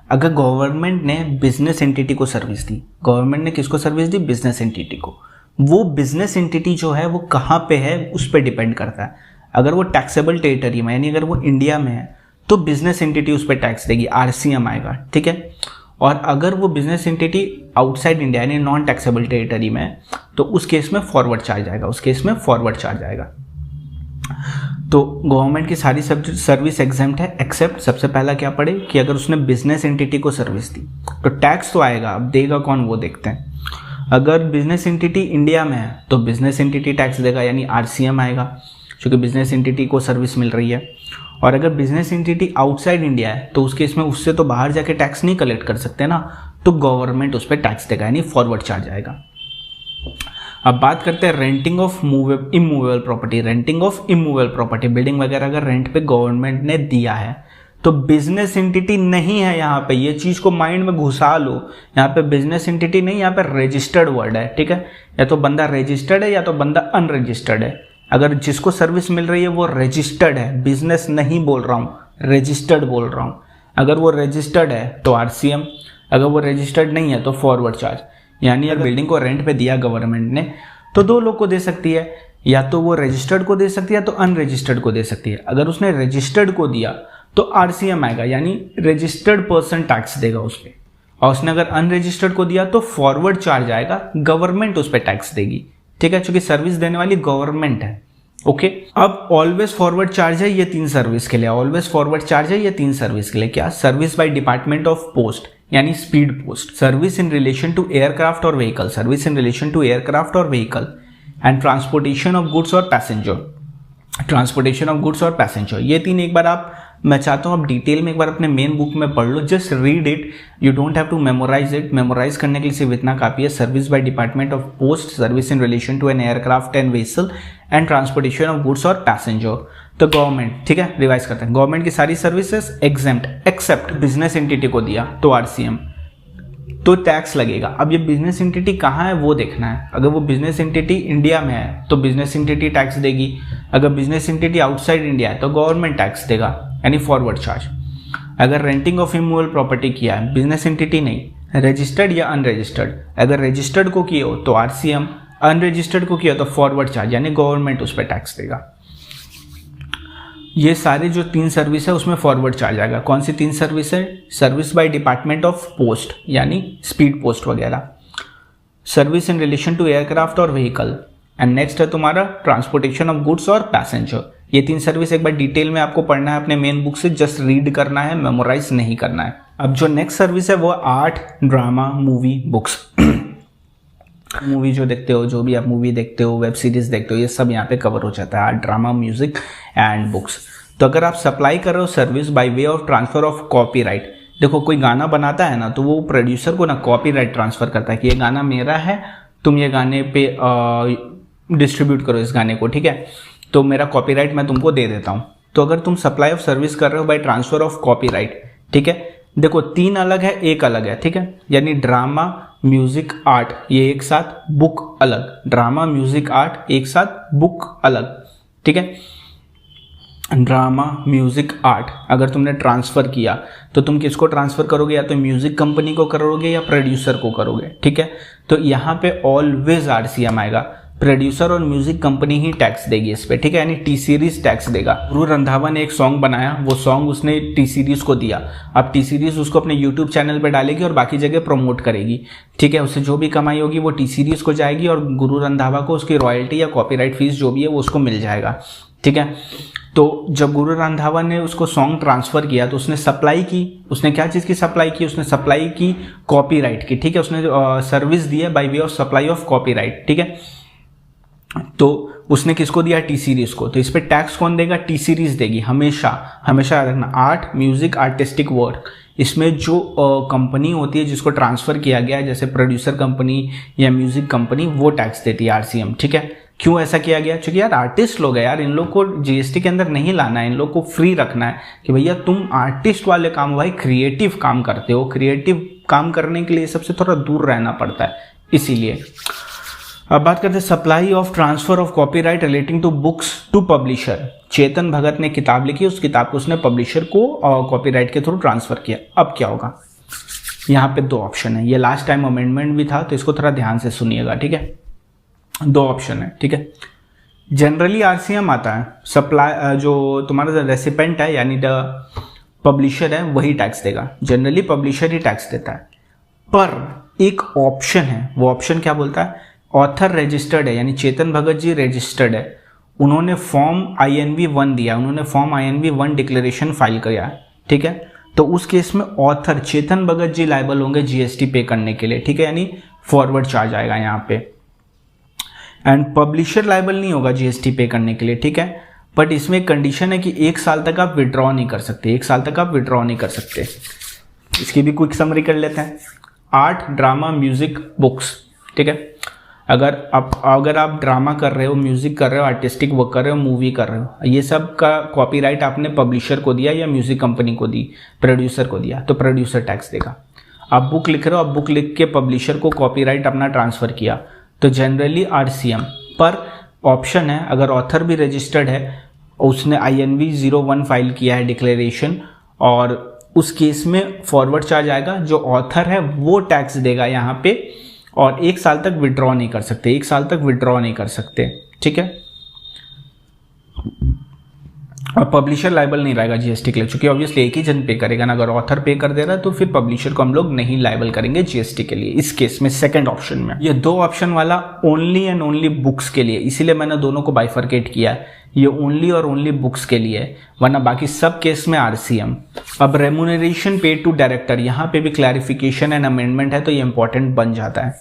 [SPEAKER 1] अगर गवर्नमेंट ने बिजनेस एंटिटी को सर्विस दी, गवर्नमेंट ने किसको सर्विस दी, बिजनेस एंटिटी को, वो बिजनेस एंटिटी जो है वो कहाँ पे है उस पर डिपेंड करता है। अगर वो टैक्सेबल टेरिटरी में, यानी अगर वो इंडिया में है तो बिजनेस एंटिटी उस पर टैक्स देगी, आरसीएम आएगा, ठीक है। और अगर वो बिजनेस एंटिटी आउटसाइड इंडिया यानी नॉन टैक्सेबल टेरिटरी में है तो उस केस में फॉरवर्ड चार्ज आएगा, उस केस में फॉरवर्ड चार्ज आएगा। तो गवर्नमेंट की सारी सर्विस एग्जेम्प्ट है एक्सेप्ट, सबसे पहला क्या पड़े कि अगर उसने बिजनेस एंटिटी को सर्विस दी तो टैक्स तो आएगा, अब देगा कौन वो देखते हैं। अगर बिजनेस एंटिटी इंडिया में है तो बिजनेस एंटिटी टैक्स देगा, यानी आरसीएम आएगा, क्योंकि बिजनेस एंटिटी को सर्विस मिल रही है। और अगर बिजनेस एंटिटी आउटसाइड इंडिया है तो उस केस में उससे तो बाहर जाके टैक्स नहीं कलेक्ट कर सकते ना, तो गवर्नमेंट उस पर टैक्स देगा, यानी फॉरवर्ड चार्ज आएगा। अब बात करते हैं renting of immovable property. Renting of immovable property, building वगैरह अगर रेंट पे गवर्नमेंट ने दिया है तो बिजनेस एंटिटी नहीं है यहाँ पे, ये चीज को माइंड में घुसा लो। यहाँ पे बिजनेस एंटिटी नहीं, यहाँ पे रजिस्टर्ड वर्ड है, ठीक है। या तो बंदा रजिस्टर्ड है या तो बंदा अनरजिस्टर्ड है। अगर जिसको सर्विस मिल रही है वो रजिस्टर्ड है, बिजनेस नहीं बोल रहा हूँ, रजिस्टर्ड बोल रहा हूँ। अगर वो रजिस्टर्ड है तो आरसीएम, अगर वो रजिस्टर्ड नहीं है तो फॉरवर्ड चार्ज। यानी अगर बिल्डिंग को रेंट पे दिया गवर्नमेंट ने तो दो लोग को दे सकती है, या तो वो रजिस्टर्ड को दे सकती है या तो अनरजिस्टर्ड को दे सकती है। अगर उसने रजिस्टर्ड को दिया तो आरसीएम आएगा, यानी रजिस्टर्ड पर्सन टैक्स देगा उस पर। और उसने अगर अनरजिस्टर्ड को दिया तो फॉरवर्ड चार्ज आएगा, गवर्नमेंट उस पर टैक्स देगी, ठीक है, क्योंकि सर्विस देने वाली गवर्नमेंट है। ओके, अब ऑलवेज फॉरवर्ड चार्ज है ये 3 सर्विस के लिए, ऑलवेज फॉरवर्ड चार्ज है ये 3 सर्विस के लिए। क्या? Service by department of post यानी speed post, service in relation to aircraft और vehicle, service in relation to aircraft और vehicle, and transportation of goods और पैसेंजर, ट्रांसपोर्टेशन ऑफ गुड्स और पैसेंजर। ये 3 एक बार आप, मैं चाहता हूँ आप डिटेल में एक बार अपने मेन बुक में पढ़ लो, just read it, you don't have to memorise it. Memorise करने के लिए सिर्फ इतना काफी है, service by department of post, service in relation to an aircraft and vessel, and transportation of goods और पैसेंजर। तो गवर्नमेंट, ठीक है, रिवाइज करते हैं, गवर्नमेंट की सारी services exempt except business entity को दिया तो आरसीएम, तो टैक्स लगेगा। अब ये बिजनेस एंटिटी कहाँ है वो देखना है। अगर वो बिजनेस एंटिटी इंडिया में है तो बिजनेस एंटिटी टैक्स देगी, अगर बिजनेस एंटिटी आउटसाइड इंडिया है तो गवर्नमेंट टैक्स देगा, यानी फॉरवर्ड चार्ज। अगर रेंटिंग ऑफ इमूवेबल प्रॉपर्टी किया है, बिजनेस एंटिटी नहीं, रजिस्टर्ड या अनरजिस्टर्ड, अगर रजिस्टर्ड को किए हो तो आरसीएम, अनरजिस्टर्ड को किया तो फॉरवर्ड चार्ज, यानी गवर्नमेंट उस पर टैक्स देगा। ये सारे जो 3 सर्विस है उसमें फॉरवर्ड चार्ज आएगा। कौन सी 3 सर्विस है? Service by department of post यानी स्पीड पोस्ट वगैरह, service in relation to aircraft और व्हीकल, एंड नेक्स्ट है तुम्हारा ट्रांसपोर्टेशन ऑफ गुड्स और पैसेंजर। ये 3 सर्विस एक बार डिटेल में आपको पढ़ना है अपने मेन बुक से, जस्ट रीड करना है, मेमोराइज नहीं करना है। अब जो नेक्स्ट सर्विस है वो art, drama, movie, books. Movie जो देखते हो, जो भी आप मूवी देखते हो, वेब सीरीज देखते हो, ये सब यहाँ पे कवर हो जाता है, art, drama, music and books. तो अगर आप सप्लाई कर रहे हो service by way of transfer of copyright, देखो कोई गाना बनाता है ना तो वो प्रोड्यूसर को ना कॉपीराइट ट्रांसफर करता है कि ये गाना मेरा है, तुम ये गाने पे डिस्ट्रीब्यूट करो इस गाने को, ठीक है, तो मेरा कॉपीराइट मैं तुमको दे देता हूँ। तो अगर तुम सप्लाई ऑफ सर्विस कर रहे हो बाय ट्रांसफर ऑफ कॉपीराइट, ठीक है, देखो 3 अलग है, एक अलग है, ठीक है, यानी ड्रामा, म्यूजिक, आर्ट ये एक साथ, बुक अलग, ड्रामा, म्यूजिक, आर्ट एक साथ, बुक अलग, ठीक है। ड्रामा, म्यूजिक, आर्ट अगर तुमने ट्रांसफर किया तो तुम किसको ट्रांसफर करोगे? या तो म्यूजिक कंपनी को करोगे या प्रोड्यूसर को करोगे, ठीक है। तो यहाँ पे ऑलवेज आरसीएम आएगा, प्रोड्यूसर और म्यूजिक कंपनी ही टैक्स देगी इस पे, ठीक है, यानी टी सीरीज टैक्स देगा। गुरु रंधावा ने एक सॉन्ग बनाया, वो सॉन्ग उसने टी सीरीज को दिया, अब टी सीरीज उसको अपने यूट्यूब चैनल पे डालेगी और बाकी जगह प्रमोट करेगी, ठीक है, उससे जो भी कमाई होगी वो टी सीरीज को जाएगी और गुरु रंधावा को उसकी रॉयल्टी या कॉपीराइट फीस जो भी है वो उसको मिल जाएगा, ठीक है। तो जब गुरु रंधावा ने उसको सॉन्ग ट्रांसफर किया तो उसने सप्लाई की, उसने क्या चीज़ की सप्लाई की? उसने सप्लाई की कॉपीराइट की, ठीक है, उसने सर्विस दी है by way of supply of copyright, ठीक है। तो उसने किसको दिया? टी सीरीज को। तो इस पे टैक्स कौन देगा? टी सीरीज देगी, हमेशा हमेशा याद रखना। आर्ट, म्यूजिक, आर्टिस्टिक वर्क, इसमें जो कंपनी होती है जिसको ट्रांसफर किया गया है, जैसे प्रोड्यूसर कंपनी या म्यूजिक कंपनी, वो टैक्स देती है आरसीएम, ठीक है। क्यों ऐसा किया गया? क्योंकि यार आर्टिस्ट लोग है यार, इन लोग को जीएसटी के अंदर नहीं लाना है, इन लोग को फ्री रखना है कि भैया तुम आर्टिस्ट वाले काम, भाई क्रिएटिव काम करते हो, क्रिएटिव काम करने के लिए सबसे थोड़ा दूर रहना पड़ता है, इसीलिए। अब बात करते हैं supply of transfer of copyright relating to books to publisher. Chetan Bhagat ने किताब लिखी, उस किताब को उसने पब्लिशर को कॉपीराइट के थ्रू ट्रांसफर किया। अब क्या होगा? यहाँ पे 2 ऑप्शन है, ये लास्ट टाइम अमेंडमेंट भी था तो इसको थोड़ा ध्यान से सुनिएगा, ठीक है। 2 ऑप्शन है, ठीक है। जनरली आरसीएम आता है, सप्लाई जो तुम्हारा रेसिपेंट है यानी द पब्लिशर है वही टैक्स देगा, जनरली पब्लिशर ही टैक्स देता है। पर एक ऑप्शन है, वो ऑप्शन क्या बोलता है? ऑथर रजिस्टर्ड है, यानी चेतन भगत जी रजिस्टर्ड है, उन्होंने फॉर्म INV-1 दिया, उन्होंने फॉर्म INV-1 डिक्लेरेशन फाइल किया, ठीक है। तो उस केस में ऑथर चेतन भगत जी लायबल होंगे जीएसटी पे करने के लिए, ठीक है, यानी फॉरवर्ड चार्ज आएगा यहाँ पे। एंड पब्लिशर लायबल नहीं होगा जीएसटी पे करने के लिए, ठीक है। बट इसमें एक कंडीशन है कि 1 साल तक आप विड्रॉ नहीं कर सकते, 1 साल तक आप विड्रॉ नहीं कर सकते। इसकी भी क्विक समरी कर लेते हैं। आर्ट, ड्रामा, म्यूजिक, बुक्स, ठीक है। अगर आप ड्रामा कर रहे हो, म्यूजिक कर रहे हो, आर्टिस्टिक वर्क कर रहे हो, मूवी कर रहे हो, ये सब का कॉपीराइट आपने पब्लिशर को दिया या म्यूजिक कंपनी को दी, प्रोड्यूसर को दिया, तो प्रोड्यूसर टैक्स देगा। आप बुक लिख रहे हो, आप बुक लिख के पब्लिशर को कॉपीराइट अपना ट्रांसफर किया, तो जनरली RCM। पर ऑप्शन है, अगर ऑथर भी रजिस्टर्ड है, उसने INV 01 फाइल किया है डिक्लेरेशन, और उस केस में फॉरवर्ड चार्ज आएगा, जो ऑथर है वो टैक्स देगा यहाँ पे, और 1 साल तक विड्रॉ नहीं कर सकते, 1 साल तक विड्रॉ नहीं कर सकते, ठीक है। और पब्लिशर लायबल नहीं रहेगा GST के लिए, क्योंकि ऑब्वियसली एक ही जन पे करेगा ना। अगर ऑथर पे कर दे रहा है तो फिर पब्लिशर को हम लोग नहीं लायबल करेंगे GST के लिए, इस केस में सेकंड ऑप्शन में। ये 2 ऑप्शन वाला ओनली एंड ओनली बुक्स के लिए, इसीलिए मैंने दोनों को बाइफरकेट किया है। ये ओनली और ओनली बुक्स के लिए है, वरना बाकी सब केस में RCM। अब रेम्यूनरेशन पेड टू डायरेक्टर, यहाँ पे भी क्लैरिफिकेशन एंड अमेंडमेंट है, तो ये इंपॉर्टेंट बन जाता है।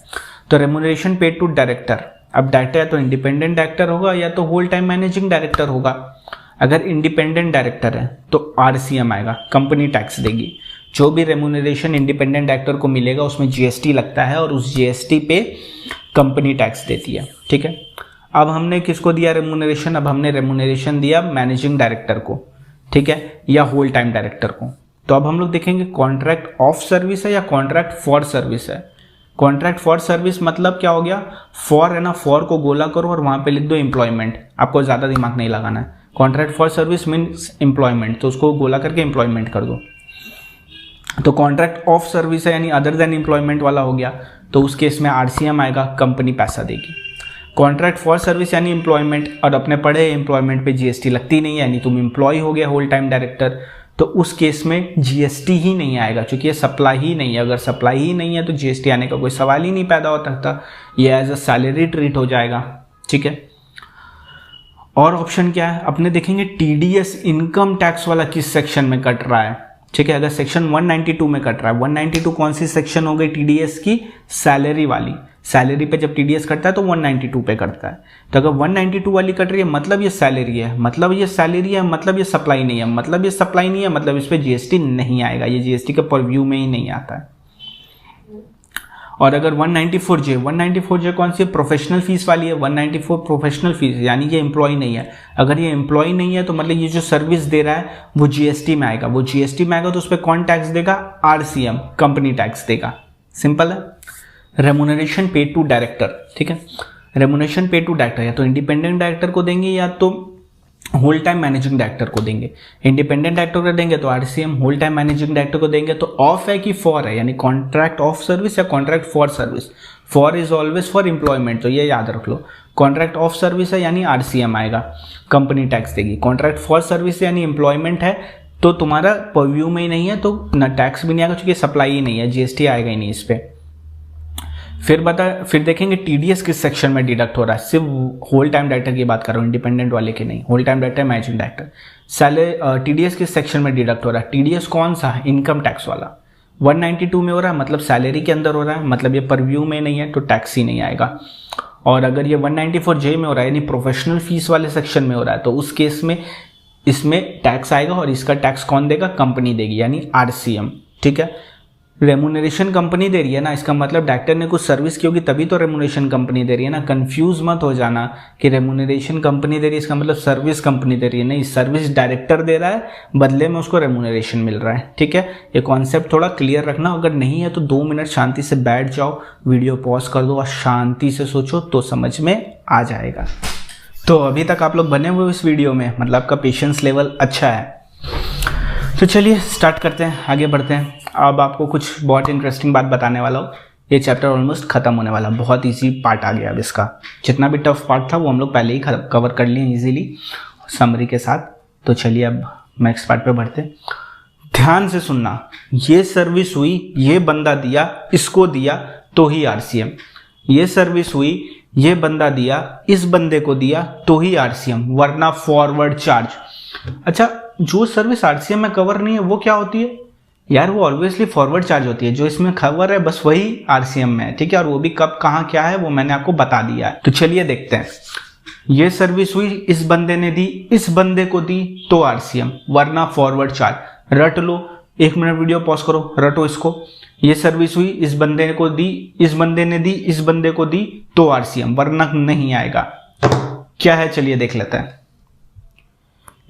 [SPEAKER 1] तो रेम्यूनरेशन पेड टू डायरेक्टर, अब डायरेक्टर या तो इंडिपेंडेंट डायरेक्टर होगा या तो होल टाइम मैनेजिंग डायरेक्टर होगा। अगर इंडिपेंडेंट डायरेक्टर है तो RCM आएगा, कंपनी टैक्स देगी। जो भी रेम्यूनरेशन इंडिपेंडेंट डायरेक्टर को मिलेगा उसमें GST लगता है, और उस GST पे कंपनी टैक्स देती है, ठीक है। अब हमने किसको दिया रेम्यूनरेशन? अब हमने रेम्यूनरेशन दिया मैनेजिंग डायरेक्टर को, ठीक है, या होल टाइम डायरेक्टर को। तो अब हम लोग देखेंगे कॉन्ट्रैक्ट ऑफ सर्विस है या कॉन्ट्रैक्ट फॉर सर्विस है। कॉन्ट्रैक्ट फॉर सर्विस मतलब क्या हो गया? फॉर है ना, फॉर को गोला करो और वहां पे लिख दो एम्प्लॉयमेंट, आपको ज़्यादा दिमाग नहीं लगाना है। Contract for service means employment, तो उसको गोला करके एम्प्लॉयमेंट कर दो। तो कॉन्ट्रैक्ट ऑफ सर्विस है यानी अदर देन एम्प्लॉयमेंट वाला हो गया, तो उस केस में RCM आएगा, कंपनी पैसा देगी। कॉन्ट्रैक्ट फॉर सर्विस यानी एम्प्लॉयमेंट, और अपने पढ़े एम्प्लॉयमेंट पे GST लगती नहीं है, यानी तुम एम्प्लॉय हो गया होल टाइम डायरेक्टर, तो उस केस में GST ही नहीं आएगा, क्योंकि ये सप्लाई ही नहीं है। अगर सप्लाई ही नहीं है तो GST आने का कोई सवाल ही नहीं पैदा होता था, ये एज अ सैलरी ट्रीट हो जाएगा, ठीक है। और ऑप्शन क्या है? अपने देखेंगे TDS इनकम टैक्स वाला किस सेक्शन में कट रहा है, ठीक है। अगर सेक्शन 192 में कट रहा है, 192 कौन सी सेक्शन हो गई TDS की? सैलरी वाली। सैलरी पे जब TDS कटता है तो 192 पे कटता है। तो अगर 192 वाली कट रही है मतलब ये सैलरी है, मतलब ये सैलरी है, मतलब ये सप्लाई नहीं है, मतलब ये सप्लाई नहीं है, मतलब इस पे GST नहीं आएगा, ये GST के परव्यू में ही नहीं आता है। और अगर 194J कौन सी है? प्रोफेशनल फीस वाली है। 194 प्रोफेशनल फीस यानी ये एम्प्लॉय नहीं है। अगर ये एम्प्लॉय नहीं है तो मतलब ये जो सर्विस दे रहा है वो GST में आएगा, वो GST में आएगा तो उस पर कौन टैक्स देगा? RCM, कंपनी टैक्स देगा। सिंपल है। रेम्यूनरेशन पेड टू डायरेक्टर, ठीक है। रेम्यूनरेशन पेड टू डायरेक्टर या तो इंडिपेंडेंट डायरेक्टर को देंगे या तो होल टाइम मैनेजिंग डायरेक्टर को देंगे। इंडिपेंडेंट डायरेक्टर को देंगे तो RCM, whole time managing director को देंगे तो ऑफ है कि फॉर है, यानी कॉन्ट्रैक्ट ऑफ सर्विस या contract for service. For is always for employment, तो ये याद रख लो। कॉन्ट्रैक्ट ऑफ सर्विस है यानी RCM आएगा, कंपनी टैक्स देगी। कॉन्ट्रैक्ट फॉर सर्विस यानी एम्प्लॉयमेंट है तो तुम्हारा परव्यू में ही नहीं है, तो ना टैक्स भी नहीं आएगा क्योंकि सप्लाई ही नहीं है, GST आएगा ही नहीं इस पर। फिर देखेंगे TDS किस सेक्शन में डिडक्ट हो रहा है। सिर्फ होल टाइम डायरेक्टर की बात कर रहा हूँ, इंडिपेंडेंट वाले की नहीं। Whole time director, managing director, TDS किस सेक्शन में डिडक्ट हो रहा है? TDS कौन सा है? इनकम टैक्स वाला। 192 में हो रहा है मतलब सैलरी के अंदर हो रहा है, मतलब ये परव्यू में नहीं है तो टैक्स ही नहीं आएगा। और अगर ये 194J में हो रहा है यानी प्रोफेशनल फीस वाले सेक्शन में हो रहा है तो उस केस में इसमें टैक्स आएगा, और इसका टैक्स कौन देगा? कंपनी देगी, यानी RCM, ठीक है। रेम्यूनरेशन कंपनी दे रही है ना, इसका मतलब डायरेक्टर ने कुछ सर्विस की होगी तभी तो रेम्यूनरेशन कंपनी दे रही है ना। कंफ्यूज मत हो जाना कि रेम्यूनरेशन कंपनी दे रही है इसका मतलब सर्विस कंपनी दे रही है, नहीं, सर्विस डायरेक्टर दे रहा है, बदले में उसको रेम्यूनरेशन मिल रहा है, ठीक है। ये कॉन्सेप्ट थोड़ा क्लियर रखना। अगर नहीं है तो 2 मिनट शांति से बैठ जाओ, वीडियो पॉज कर दो और शांति से सोचो तो समझ में आ जाएगा। तो अभी तक आप लोग बने हुए इस वीडियो में, मतलब आपका पेशेंस लेवल अच्छा है। तो चलिए स्टार्ट करते हैं, आगे बढ़ते हैं। अब आपको कुछ बहुत इंटरेस्टिंग बात बताने वाला हूँ। ये चैप्टर ऑलमोस्ट खत्म होने वाला, बहुत इजी पार्ट आ गया अब इसका। जितना भी टफ पार्ट था वो हम लोग पहले ही कवर कर लिए इजीली समरी के साथ। तो चलिए अब नेक्स्ट पार्ट पे बढ़ते हैं। ध्यान से सुनना, ये सर्विस हुई, ये बंदा दिया, इसको दिया तो ही RCM। ये सर्विस हुई, ये बंदा दिया, इस बंदे को दिया तो ही RCM, वरना फॉरवर्ड चार्ज। अच्छा, जो सर्विस RCM में कवर नहीं है वो क्या होती है यार? वो ऑब्वियसली फॉरवर्ड चार्ज होती है। जो इसमें कवर है बस वही RCM में है, ठीक है। और वो भी कब, कहाँ, क्या है वो मैंने आपको बता दिया है। तो चलिए देखते हैं। ये सर्विस हुई, इस बंदे ने दी, इस बंदे को दी तो RCM, वरना फॉरवर्ड चार्ज। रट लो, 1 मिनट वीडियो पॉज करो, रटो इसको। ये सर्विस हुई, इस बंदे को दी, इस बंदे ने दी, इस बंदे को दी, तो आरसीएम, वरना नहीं आएगा। क्या है चलिए देख लेते हैं।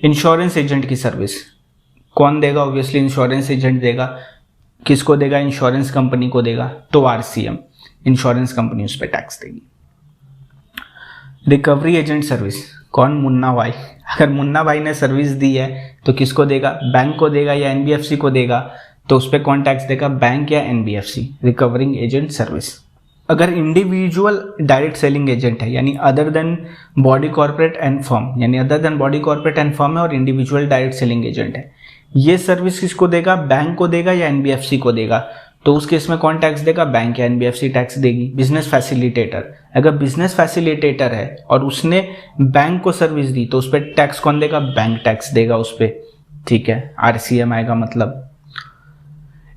[SPEAKER 1] इंश्योरेंस एजेंट की सर्विस कौन देगा? ऑब्वियसली इंश्योरेंस एजेंट देगा। किसको देगा? इंश्योरेंस कंपनी को देगा, तो आरसीएम, इंश्योरेंस कंपनी उस पर टैक्स देगी। रिकवरी एजेंट सर्विस कौन? मुन्ना भाई। अगर मुन्ना भाई ने सर्विस दी है तो किसको देगा? बैंक को देगा या एनबीएफसी को देगा, तो उस पर कौन टैक्स देगा? बैंक या एनबीएफसी। Recovering agent service. अगर इंडिविजुअल डायरेक्ट सेलिंग एजेंट है, यानी other than body corporate and firm, यानी other than body corporate and firm है और इंडिविजुअल डायरेक्ट सेलिंग एजेंट है, ये सर्विस किसको देगा? बैंक को देगा या एनबीएफसी को देगा, तो उस केस में कौन टैक्स देगा? बैंक या एनबीएफसी टैक्स देगी। बिजनेस फैसिलिटेटर, अगर बिजनेस फैसिलिटेटर है और उसने बैंक को सर्विस दी, तो उस पर टैक्स कौन देगा? बैंक टैक्स देगा उस पर, ठीक है, आरसीएम आएगा। मतलब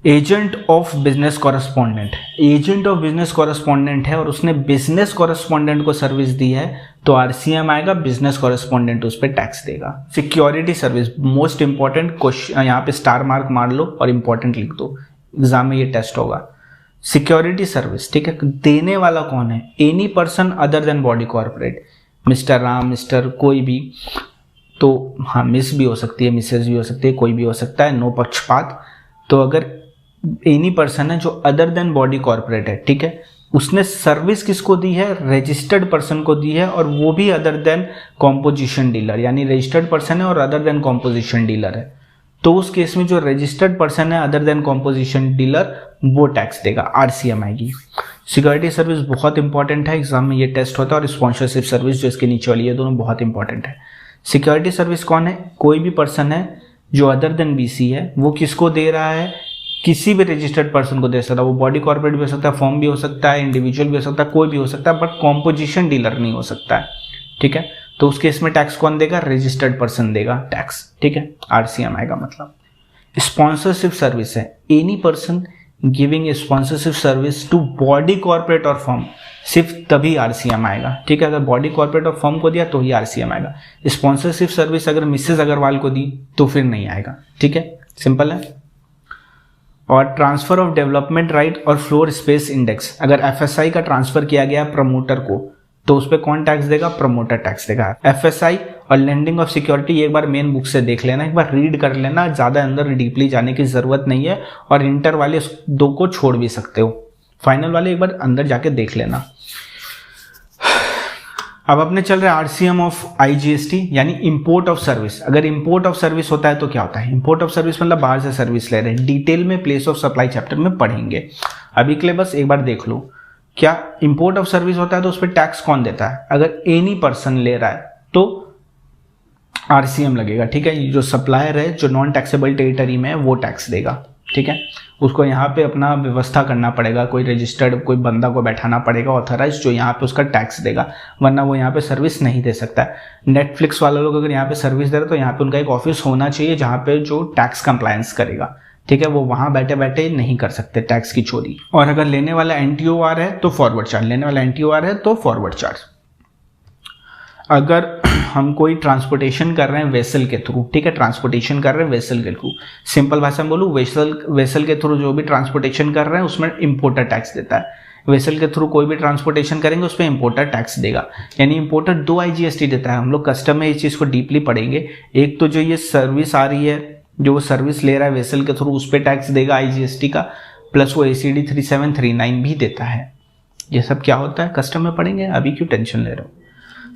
[SPEAKER 1] agent of business correspondent, agent of business correspondent है और उसने बिजनेस कॉरेस्पॉन्डेंट को सर्विस दी है, तो आरसीएम आएगा, बिजनेस कॉरेस्पॉन्डेंट उस पर टैक्स देगा। Security service, most important question, यहाँ पे स्टार मार्क मार लो और इंपॉर्टेंट लिख दो, एग्जाम में ये टेस्ट होगा। सिक्योरिटी सर्विस, ठीक है, देने वाला कौन है? Any person other than body corporate, mister Ram, mister कोई भी, तो हाँ मिस भी हो सकती है, मिसेज भी हो सकती है, कोई भी हो सकता है, नो पक्षपात। तो अगर एनी पर्सन है जो अदर देन बॉडी कॉर्पोरेट है, ठीक है, उसने सर्विस किसको दी है? रजिस्टर्ड पर्सन को दी है, और वो भी अदर देन कॉम्पोजिशन डीलर, यानी रजिस्टर्ड पर्सन है और अदर देन कॉम्पोजिशन डीलर है, तो उस केस में जो रजिस्टर्ड पर्सन है अदर देन कॉम्पोजिशन डीलर, वो टैक्स देगा, आरसीएम आएगी। सिक्योरिटी सर्विस बहुत इंपॉर्टेंट है, एग्जाम में ये टेस्ट होता है, और स्पॉन्सरशिप सर्विस जो इसके नीचे वाली है, दोनों बहुत इंपॉर्टेंट है। सिक्योरिटी सर्विस कौन है? कोई भी पर्सन है जो अदर देन बीसी है, वो किसको दे रहा है? किसी भी रजिस्टर्ड पर्सन को दे सकता है, वो बॉडी कॉर्पोरेट भी हो सकता है, फर्म भी हो सकता है, इंडिविजुअल भी हो सकता है, कोई भी हो सकता है, बट कॉम्पोजिशन डीलर नहीं हो सकता है, ठीक है, तो उस केस में टैक्स कौन देगा? रजिस्टर्ड पर्सन देगा टैक्स, ठीक है, आरसीएम आएगा। मतलब स्पॉन्सरशिप सर्विस है, any person giving a sponsorship service to body corporate और फर्म, सिर्फ तभी आरसीएम आएगा, ठीक है, अगर बॉडी कॉर्पोरेट और फर्म को दिया तो ही आरसीएम आएगा। स्पॉन्सरशिप सर्विस अगर मिसेज अग्रवाल को दी तो फिर नहीं आएगा, ठीक है, सिंपल है। और ट्रांसफर ऑफ डेवलपमेंट राइट और फ्लोर स्पेस इंडेक्स, अगर एफएसआई का ट्रांसफर किया गया प्रमोटर को, तो उस पर कौन टैक्स देगा? प्रमोटर टैक्स देगा। एफएसआई और लैंडिंग ऑफ सिक्योरिटी एक बार मेन बुक से देख लेना, एक बार रीड कर लेना, ज़्यादा अंदर डीपली जाने की ज़रूरत नहीं है, और इंटर वाले दो को छोड़ भी सकते हो, फाइनल वाले एक बार अंदर जाके देख लेना। अब अपने चल रहे आरसीएम ऑफ आईजीएसटी, यानी इंपोर्ट ऑफ सर्विस। अगर इंपोर्ट ऑफ सर्विस होता है तो क्या होता है? इंपोर्ट ऑफ सर्विस मतलब बाहर से सर्विस ले रहे हैं, डिटेल में प्लेस ऑफ सप्लाई चैप्टर में पढ़ेंगे, अभी के लिए बस एक बार देख लो। क्या इंपोर्ट ऑफ सर्विस होता है तो उस पर टैक्स कौन देता है? अगर एनी पर्सन ले रहा है तो आरसीएम लगेगा, ठीक है, जो सप्लायर है जो नॉन टैक्सेबल टेरिटरी में है वो टैक्स देगा, ठीक है, उसको यहाँ पे अपना व्यवस्था करना पड़ेगा, कोई रजिस्टर्ड कोई बंदा को बैठाना पड़ेगा ऑथराइज, जो यहाँ पे उसका टैक्स देगा, वरना वो यहाँ पे सर्विस नहीं दे सकता है। नेटफ्लिक्स वाला लोग अगर यहाँ पे सर्विस दे रहे तो यहाँ पे उनका एक ऑफिस होना चाहिए जहाँ पे जो टैक्स कंप्लायंस करेगा, ठीक है, वो वहाँ बैठे बैठे नहीं कर सकते टैक्स की चोरी। और अगर लेने वाला एनटीओआर है तो फॉरवर्ड चार्ज, लेने वाला एनटीओआर है तो फॉरवर्ड चार्ज। अगर हम कोई ट्रांसपोर्टेशन कर रहे हैं वेसल के थ्रू, ठीक है, ट्रांसपोर्टेशन कर रहे हैं वेसल के थ्रू, सिंपल भाषा में बोलूँ, वेसल के थ्रू जो भी ट्रांसपोर्टेशन कर रहे हैं उसमें इंपोर्टर टैक्स देता है। वेसल के थ्रू कोई भी ट्रांसपोर्टेशन करेंगे उस पर इंपोर्टर टैक्स देगा, यानी इंपोर्टर 2 आईजीएसटी देता है। हम लोग कस्टम में इस चीज़ को डीपली पढ़ेंगे। एक तो जो ये सर्विस आ रही है, जो वो सर्विस ले रहा है वेसल के थ्रू, उस पर टैक्स देगा आईजीएसटी का, प्लस वो ACD 3739 भी देता है। ये सब क्या होता है कस्टम में पढ़ेंगे, अभी क्यों टेंशन ले रहे हो।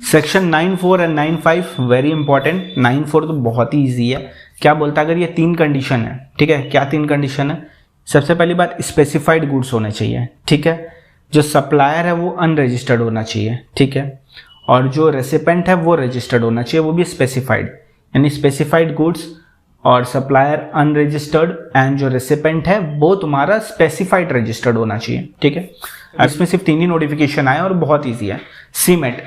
[SPEAKER 1] Section 9(4) and 9(5) very important. 9(4) तो बहुत ही ईजी है। क्या बोलता है? अगर ये 3 कंडीशन है, ठीक है, क्या 3 कंडीशन है? सबसे पहली बात, स्पेसिफाइड गुड्स होने चाहिए, ठीक है, जो सप्लायर है वो अनरजिस्टर्ड होना चाहिए, ठीक है, और जो रेसिपेंट है वो रजिस्टर्ड होना चाहिए, वो भी स्पेसिफाइड, यानी स्पेसिफाइड गुड्स और सप्लायर अनरजिस्टर्ड एंड जो रेसिपेंट है वो तुम्हारा स्पेसिफाइड रजिस्टर्ड होना चाहिए, ठीक है। इसमें सिर्फ 3 ही नोटिफिकेशन आए और बहुत ईजी है। सीमेंट,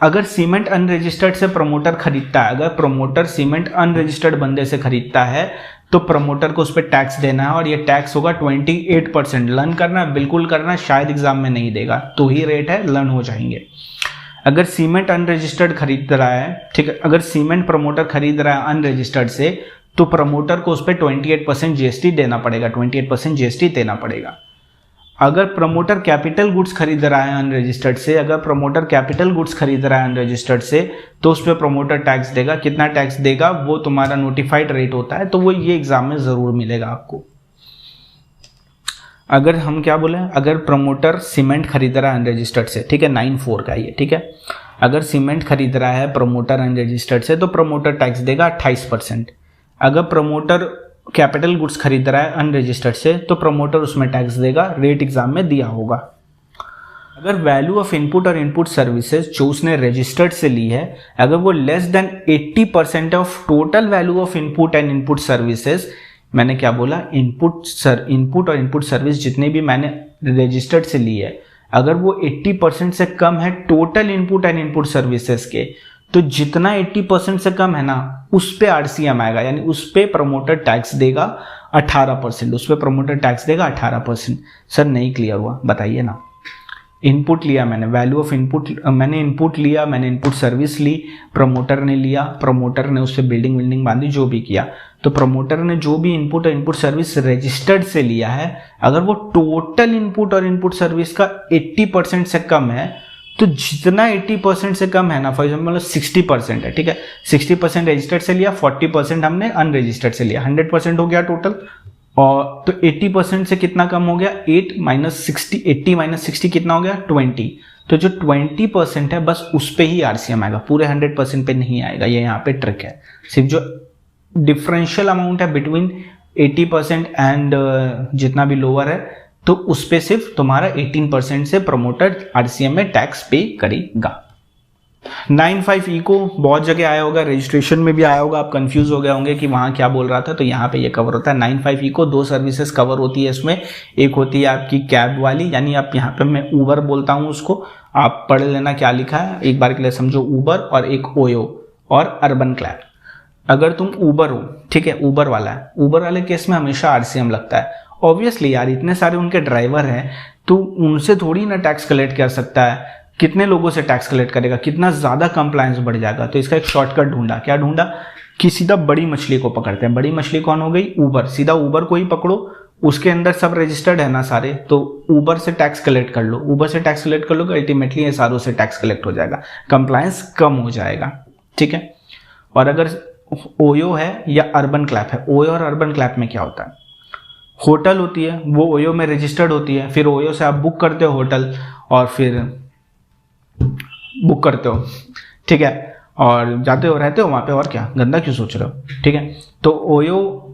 [SPEAKER 1] अगर सीमेंट अनरजिस्टर्ड से प्रमोटर खरीदता है, अगर प्रमोटर सीमेंट अनरजिस्टर्ड बंदे से खरीदता है तो प्रमोटर को उस पर टैक्स देना है, और ये टैक्स होगा 28%। लर्न करना, बिल्कुल करना, शायद एग्जाम में नहीं देगा तो ही रेट है, लर्न हो जाएंगे। अगर सीमेंट अनरजिस्टर्ड खरीद रहा है, ठीक है, अगर सीमेंट प्रमोटर खरीद रहा है अनरजिस्टर्ड से, तो प्रमोटर को उस पर 28% जीएसटी देना पड़ेगा, 28% जीएसटी देना पड़ेगा। अगर प्रमोटर कैपिटल गुड्स खरीद रहा है अनरजिस्टर्ड से, अगर प्रमोटर कैपिटल गुड्स खरीद रहा है अनरजिस्टर्ड से, तो उस पर प्रमोटर टैक्स देगा। कितना टैक्स देगा वो तुम्हारा नोटिफाइड रेट होता है, तो वो ये एग्जाम में जरूर मिलेगा आपको। अगर हम क्या बोले, अगर प्रमोटर सीमेंट खरीद रहा है अनरजिस्टर्ड से, ठीक है, 94 का ये, ठीक है, अगर सीमेंट खरीद रहा है प्रमोटर अनरजिस्टर्ड से तो प्रमोटर टैक्स देगा 28%। अगर प्रमोटर कैपिटल गुड्स खरीद रहा है अनरजिस्टर्ड से तो प्रमोटर उसमें टैक्स देगा, रेट एग्जाम में दिया होगा। अगर वैल्यू ऑफ इनपुट और इनपुट सर्विसेज जो उसने रजिस्टर्ड से ली है, अगर वो less than 80% of total value of input and input services, मैंने क्या बोला, इनपुट और इनपुट सर्विस जितने भी मैंने रजिस्टर्ड से ली है, अगर वो 80% से कम है total input and input services के, तो जितना 80% से कम है ना उस पे आरसीएम आएगा, यानी उस पे प्रमोटर टैक्स देगा 18%, उस पे प्रमोटर टैक्स देगा 18%। सर नहीं क्लियर हुआ, बताइए ना। इनपुट लिया मैंने, वैल्यू ऑफ इनपुट, मैंने इनपुट लिया, मैंने इनपुट सर्विस ली, प्रमोटर ने लिया, प्रमोटर ने उससे बिल्डिंग बांधी, जो भी किया, तो प्रमोटर ने जो भी इनपुट और इनपुट सर्विस रजिस्टर्ड से लिया है, अगर वो टोटल इनपुट और इनपुट सर्विस का 80% से कम है, तो जितना 80% से कम है ना, फॉर एग्जाम्पल 60% है, ठीक है, 60% रजिस्टर्ड से लिया, 40% हमने अनरजिस्टर्ड से लिया, 100% हो गया टोटल। और तो 80% से कितना कम हो गया, 80 माइनस 60 कितना हो गया, 20। तो जो 20% है बस उस पे ही आरसीएम आएगा, पूरे 100% पे नहीं आएगा। ये यहाँ पे ट्रिक है, सिर्फ जो डिफरेंशियल अमाउंट है बिटवीन 80% एंड जितना भी लोअर है, तो उस पे सिर्फ तुम्हारा 18% से प्रमोटर आरसीएम में टैक्स पे करेगा। 95 इको बहुत जगह आया होगा, रजिस्ट्रेशन में भी आया होगा, आप कंफ्यूज हो गए होंगे कि वहां क्या बोल रहा था, तो यहाँ पे ये कवर होता है। 95 इको 2 सर्विसेज कवर होती है इसमें, एक होती है आपकी कैब वाली, यानी आप यहाँ पे मैं ऊबर बोलता हूँ उसको, आप पढ़ लेना क्या लिखा है एक बार के लिए समझो, ऊबर, और एक ओयो और अर्बन क्लैब। अगर तुम ऊबर हो, ठीक है, ऊबर वाला है, ऊबर वाले केस में हमेशा आरसीएम लगता है। ऑब्वियसली यार, इतने सारे उनके ड्राइवर हैं तो उनसे थोड़ी ना टैक्स कलेक्ट कर सकता है, कितने लोगों से टैक्स कलेक्ट करेगा, कितना ज़्यादा कंप्लायंस बढ़ जाएगा। तो इसका एक शॉर्टकट ढूंढा, क्या ढूंढा कि सीधा बड़ी मछली को पकड़ते हैं। बड़ी मछली कौन हो गई, ऊबर, सीधा ऊबर को ही पकड़ो, उसके अंदर सब रजिस्टर्ड है ना सारे, तो ऊबर से टैक्स कलेक्ट कर लो, ऊबर से टैक्स कलेक्ट कर लो, अल्टीमेटली ये सारों से टैक्स कलेक्ट हो जाएगा, कंप्लायंस कम हो जाएगा, ठीक है। और अगर ओयो है या अर्बन क्लैप है, ओयो और अर्बन क्लैप में क्या होता है, होटल होती है वो ओयो में रजिस्टर्ड होती है, फिर ओयो से आप बुक करते हो होटल और फिर बुक करते हो, ठीक है, और जाते हो, रहते हो वहां पे, और क्या गंदा क्यों सोच रहे हो, ठीक है। तो ओयो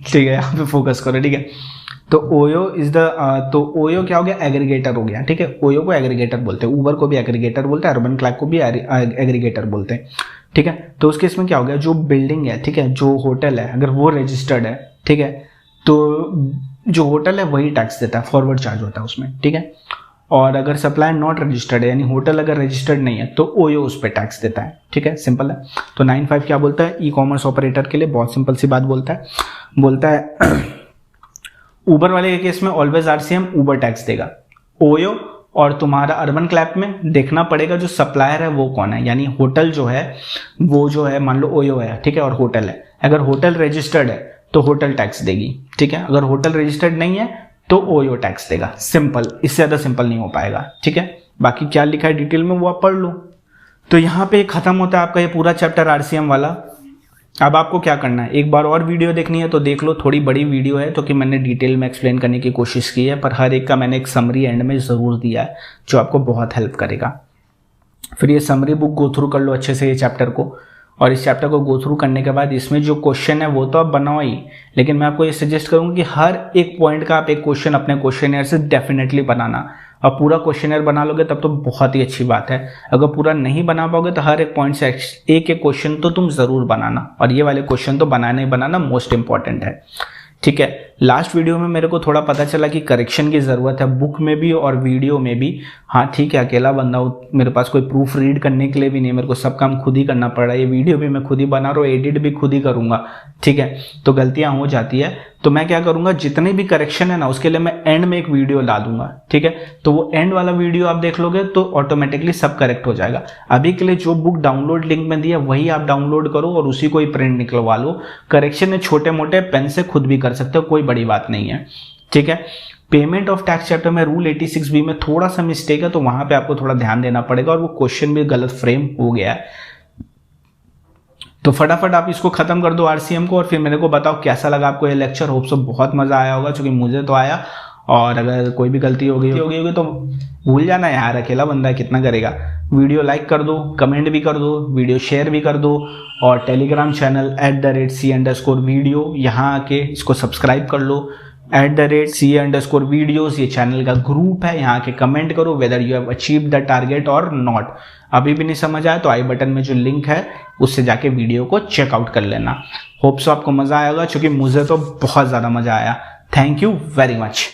[SPEAKER 1] ठीक है, यहाँ पे फोकस करो, ठीक है। तो ओयो इज द तो ओयो क्या हो गया, एग्रीगेटर हो गया, ठीक है। ओयो को एग्रीगेटर बोलते हैं, ऊबर को भी एग्रीगेटर बोलते हैं, अर्बन क्लैब को भी एग्रीगेटर बोलते हैं, ठीक है। तो उस केस में क्या हो गया, जो बिल्डिंग है, ठीक है, जो होटल है, अगर वो रजिस्टर्ड है, ठीक है, तो जो होटल है वही टैक्स देता है, फॉरवर्ड चार्ज होता है उसमें, ठीक है। और अगर सप्लाई नॉट रजिस्टर्ड है, यानी होटल अगर रजिस्टर्ड नहीं है, तो ओयो उस पर टैक्स देता है, ठीक है, सिंपल है। तो 95 क्या बोलता है, ई कॉमर्स ऑपरेटर के लिए बहुत सिंपल सी बात बोलता है ऊबर वाले के केस में ऑलवेज आरसीएम ऊबर टैक्स देगा। ओयो और तुम्हारा अर्बन क्लैप में देखना पड़ेगा जो सप्लायर है वो कौन है, यानी होटल जो है वो जो है, मान लो ओयो है, ठीक है, और होटल है, अगर होटल रजिस्टर्ड है तो होटल टैक्स देगी, ठीक है। अगर होटल रजिस्टर्ड नहीं है तो ओयो टैक्स देगा, सिंपल, इससे ज़्यादा सिंपल नहीं हो पाएगा, ठीक है। बाकी क्या लिखा है डिटेल में वो आप पढ़ लो। तो यहाँ पे खत्म होता है आपका ये पूरा चैप्टर आरसीएम वाला। अब आपको क्या करना है, एक बार और वीडियो देखनी है तो देख लो, थोड़ी बड़ी वीडियो है तो कि मैंने डिटेल में एक्सप्लेन करने की कोशिश की है, पर हर एक का मैंने एक समरी एंड में ज़रूर दिया है जो आपको बहुत हेल्प करेगा। फिर ये समरी बुक गो थ्रू कर लो अच्छे से ये चैप्टर को, और इस चैप्टर को गो थ्रू करने के बाद इसमें जो क्वेश्चन है वो तो आप बनाओ ही, लेकिन मैं आपको ये सजेस्ट करूँगा कि हर एक पॉइंट का आप एक क्वेश्चन अपने क्वेश्चनर से डेफिनेटली बनाना। अब पूरा क्वेश्चनर बना लोगे तब तो बहुत ही अच्छी बात है, अगर पूरा नहीं बना पाओगे तो हर एक पॉइंट से एक एक क्वेश्चन तो तुम ज़रूर बनाना, और ये वाले क्वेश्चन तो बनाना ही बनाना मोस्ट इंपॉर्टेंट है, ठीक है। लास्ट वीडियो में मेरे को थोड़ा पता चला कि करेक्शन की ज़रूरत है बुक में भी और वीडियो में भी। हाँ ठीक है, अकेला बंदा हूँ, मेरे पास कोई प्रूफ रीड करने के लिए भी नहीं, मेरे को सब काम खुद ही करना पड़ रहा है। ये वीडियो भी मैं खुद ही बना रहा हूँ, एडिट भी खुद ही करूँगा, ठीक है। तो गलतियाँ हो जाती है, तो मैं क्या करूँगा, जितने भी करेक्शन है ना उसके लिए मैं एंड में एक वीडियो ला दूंगा, ठीक है। तो वो एंड वाला वीडियो आप देख लोगे तो ऑटोमेटिकली सब करेक्ट हो जाएगा। अभी के लिए जो बुक डाउनलोड लिंक में दिया वही आप डाउनलोड करो और उसी को ही प्रिंट निकलवा लो। करेक्शन छोटे मोटे पेन से खुद भी कर सकते हो, कोई बड़ी बात नहीं है, ठीक है। पेमेंट ऑफ टैक्स चैप्टर में रूल 86B में थोड़ा सा मिस्टेक है, तो वहां पे आपको थोड़ा ध्यान देना पड़ेगा और वो क्वेश्चन भी गलत फ्रेम हो गया है। तो फटाफट आप इसको खत्म कर दो आरसीएम को और फिर मेरे को बताओ कैसा लगा आपको ये लेक्चर। होप सो बहुत मजा आया होगा, क्योंकि मुझे तो आया। और अगर कोई भी गलती हो गई होगी तो भूल जाना यार, अकेला बंदा है कितना करेगा। वीडियो लाइक कर दो, कमेंट भी कर दो, वीडियो शेयर भी कर दो और टेलीग्राम चैनल @C_video यहाँ आके इसको सब्सक्राइब कर लो। @C_videos ये चैनल का ग्रुप है, यहाँ के कमेंट करो whether you have achieve the target और नॉट। अभी भी नहीं समझ आया तो आई बटन में जो लिंक है उससे जाके वीडियो को चेकआउट कर लेना। होप सो आपको मजा आएगा, क्योंकि मुझे तो बहुत ज्यादा मजा आया। Thank you very much.